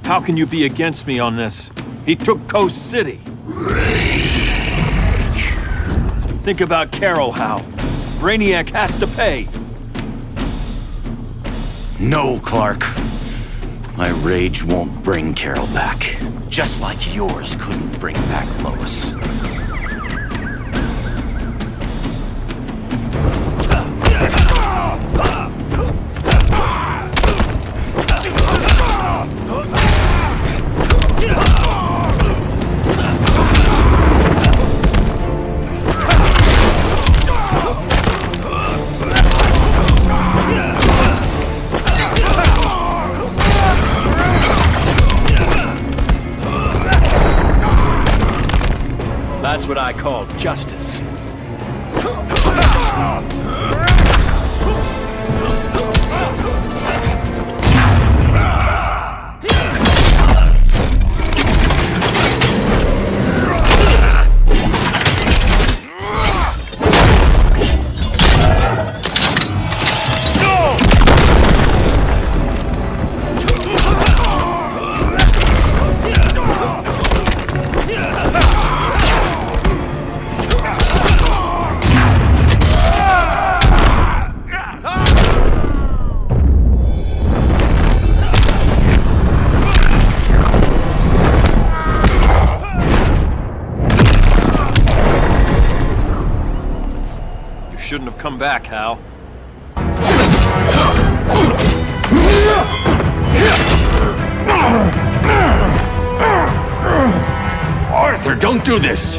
How can you be against me on this? He took Coast City. Think about Carol, Hal. Brainiac has to pay. No, Clark. My rage won't bring Carol back. Just like yours couldn't bring back Lois. That's what I call justice. Shouldn't have come back, Hal. Arthur, don't do this!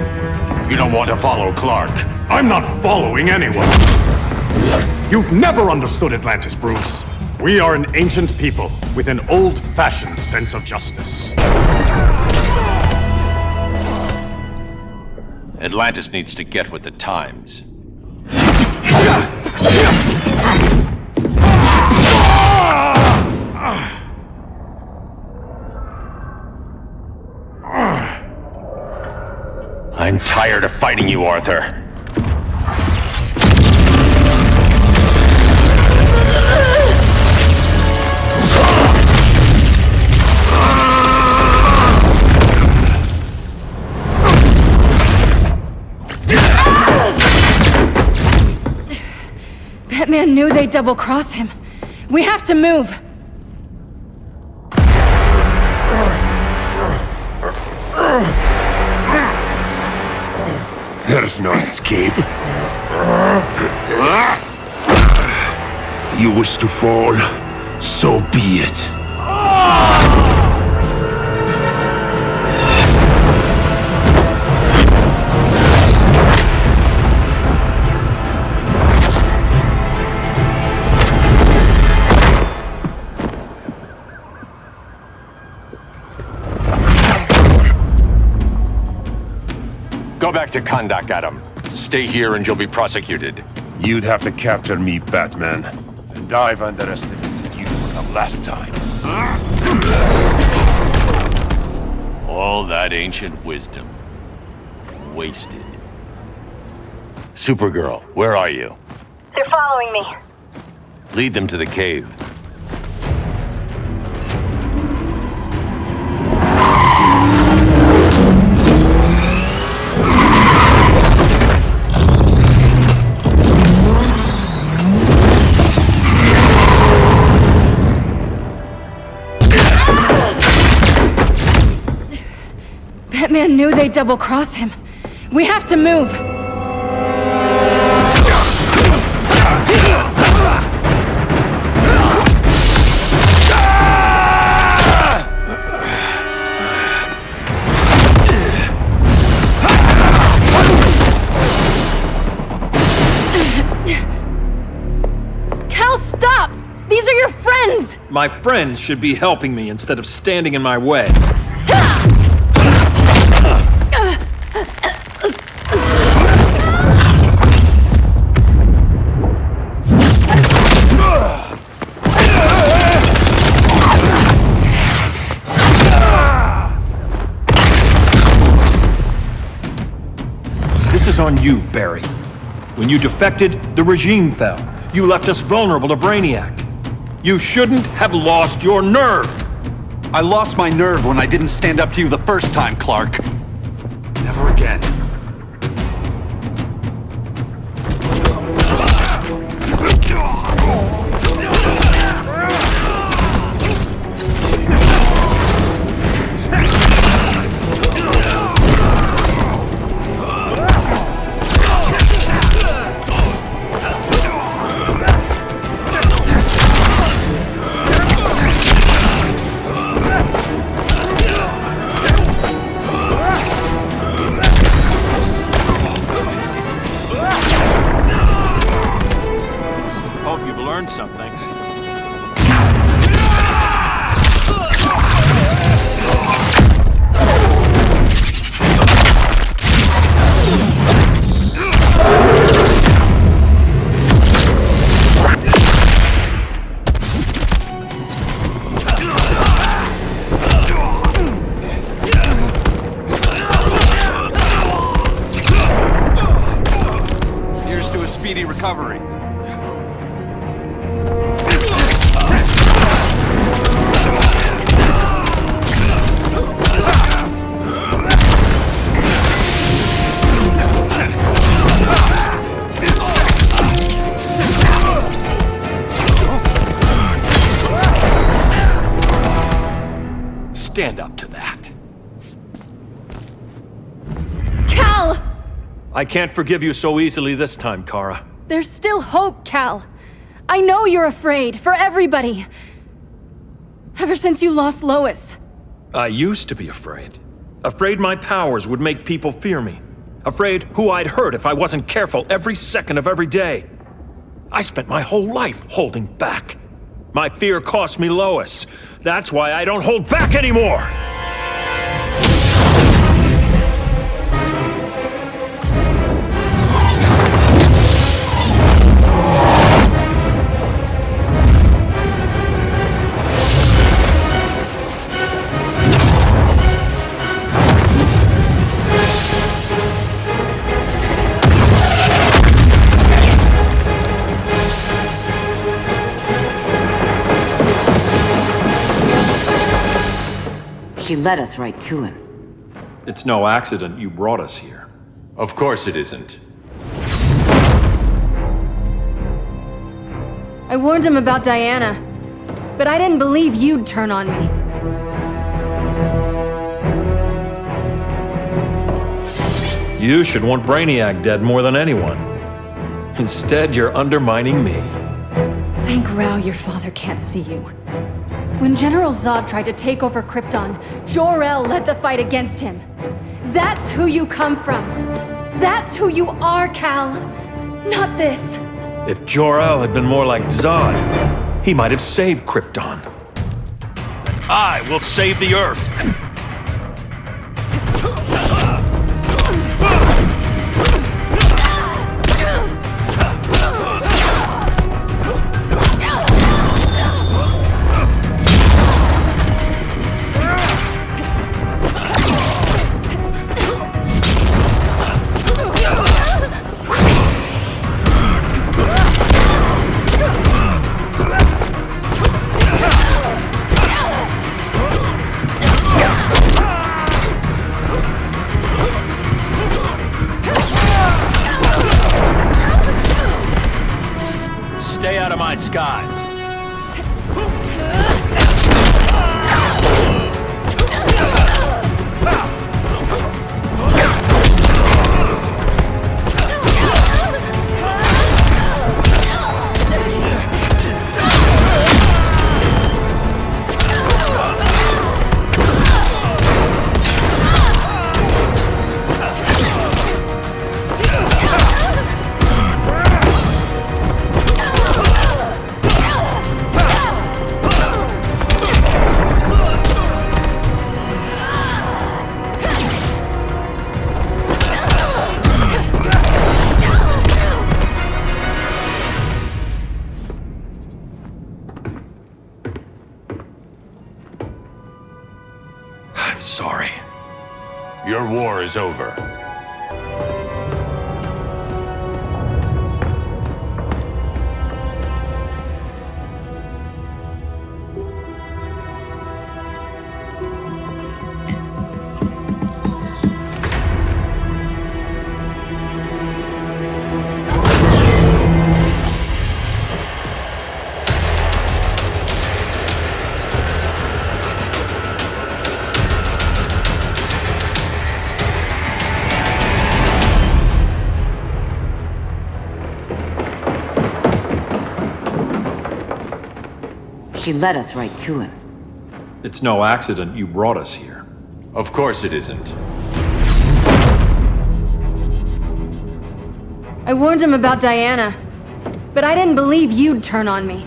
You don't want to follow Clark. I'm not following anyone. You've never understood Atlantis, Bruce. We are an ancient people with an old-fashioned sense of justice. Atlantis needs to get with the times. I'm tired of fighting you, Arthur. Batman knew they'd double-cross him. We have to move. There's no escape. You wish to fall, so be it. Go back to Kahndaq, Adam. Stay here and you'll be prosecuted. You'd have to capture me, Batman. And I've underestimated you for the last time. All that ancient wisdom. Wasted. Supergirl, where are you? They're following me. Lead them to the cave. Batman knew they'd double-cross him. We have to move. Cal, stop! These are your friends! My friends should be helping me instead of standing in my way. This is on you, Barry. When you defected, the regime fell. You left us vulnerable to Brainiac. You shouldn't have lost your nerve. I lost my nerve when I didn't stand up to you the first time, Clark. Never again. Something. Here's to a speedy recovery. Stand up to that. Cal! I can't forgive you so easily this time, Kara. There's still hope, Cal. I know you're afraid, for everybody. Ever since you lost Lois. I used to be afraid. Afraid my powers would make people fear me. Afraid who I'd hurt if I wasn't careful every second of every day. I spent my whole life holding back. My fear cost me Lois. That's why I don't hold back anymore! She led us right to him. It's no accident you brought us here. Of course it isn't. I warned him about Diana, but I didn't believe you'd turn on me. You should want Brainiac dead more than anyone. Instead, you're undermining me. Thank Rao your father can't see you. When General Zod tried to take over Krypton, Jor-El led the fight against him. That's who you come from. That's who you are, Cal. Not this. If Jor-El had been more like Zod, he might have saved Krypton. And I will save the Earth. Stay out of my skies. I'm sorry. Your war is over. She led us right to him. It's no accident you brought us here. Of course it isn't. I warned him about Diana, but I didn't believe you'd turn on me.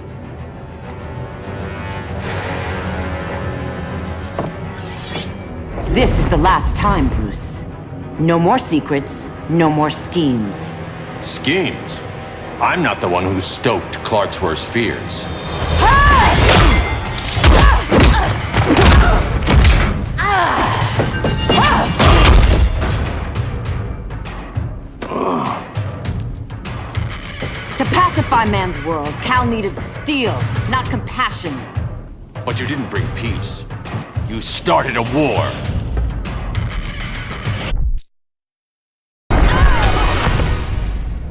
This is the last time, Bruce. No more secrets, no more schemes. Schemes? I'm not the one who stoked Clark's worst fears. To pacify man's world, Cal needed steel, not compassion. But you didn't bring peace. You started a war.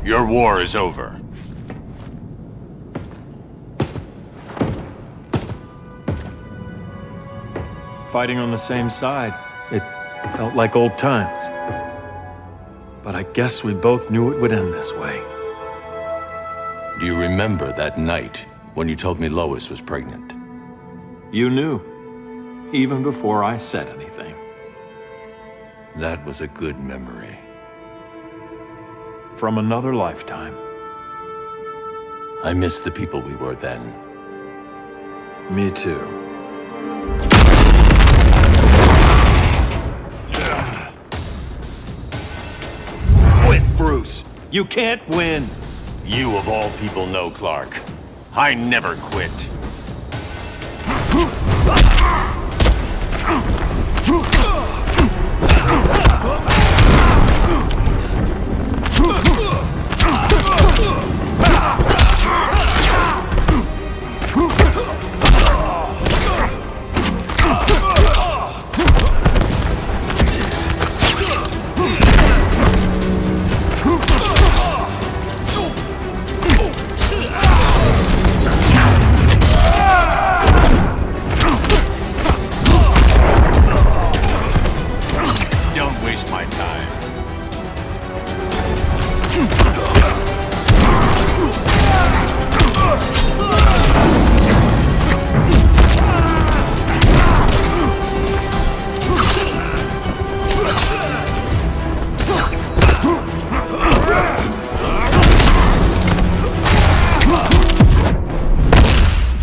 Your war is over. Fighting on the same side, it felt like old times. But I guess we both knew it would end this way. Do you remember that night when you told me Lois was pregnant? You knew, even before I said anything. That was a good memory. From another lifetime. I miss the people we were then. Me too. Quit, Bruce! You can't win! You of all people know Clark. I never quit.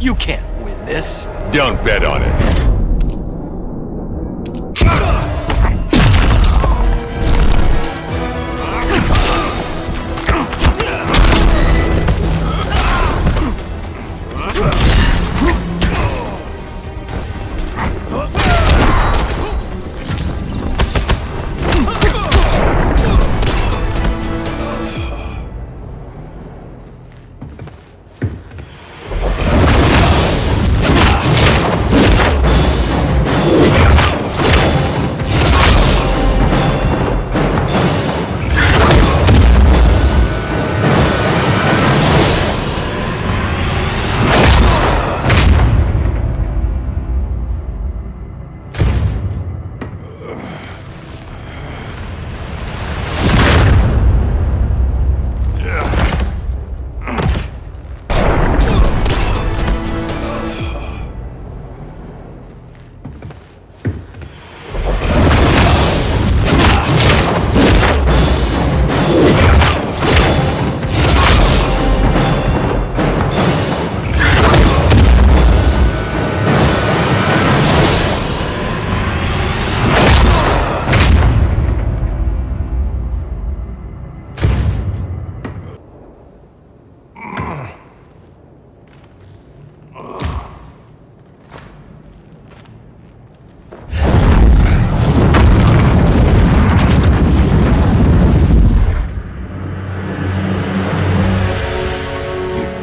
You can't win this. Don't bet on it.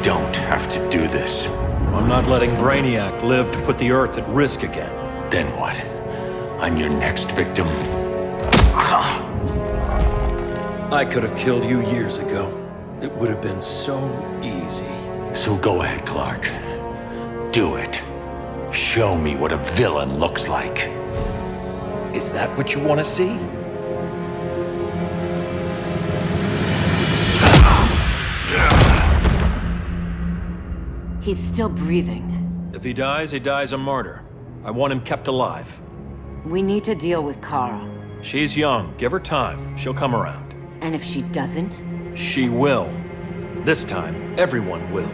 don't have to do this. I'm not letting Brainiac live to put the Earth at risk again. Then what? I'm your next victim. I could have killed you years ago. It would have been so easy. So go ahead, Clark. Do it. Show me what a villain looks like. Is that what you want to see? He's still breathing. If he dies a martyr. I want him kept alive. We need to deal with Kara. She's young. Give her time. She'll come around. And if she doesn't? She will. This time, everyone will.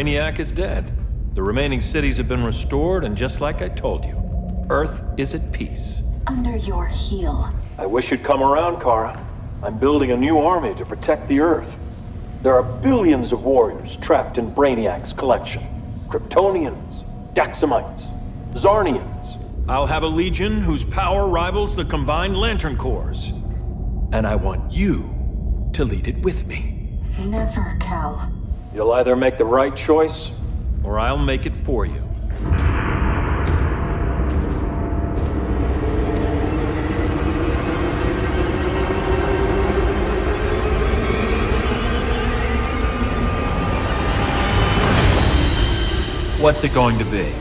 Brainiac is dead. The remaining cities have been restored, and just like I told you, Earth is at peace. Under your heel. I wish you'd come around, Kara. I'm building a new army to protect the Earth. There are billions of warriors trapped in Brainiac's collection. Kryptonians, Daxamites, Zarnians. I'll have a legion whose power rivals the combined Lantern Corps. And I want you to lead it with me. Never, Cal. You'll either make the right choice, or I'll make it for you. What's it going to be?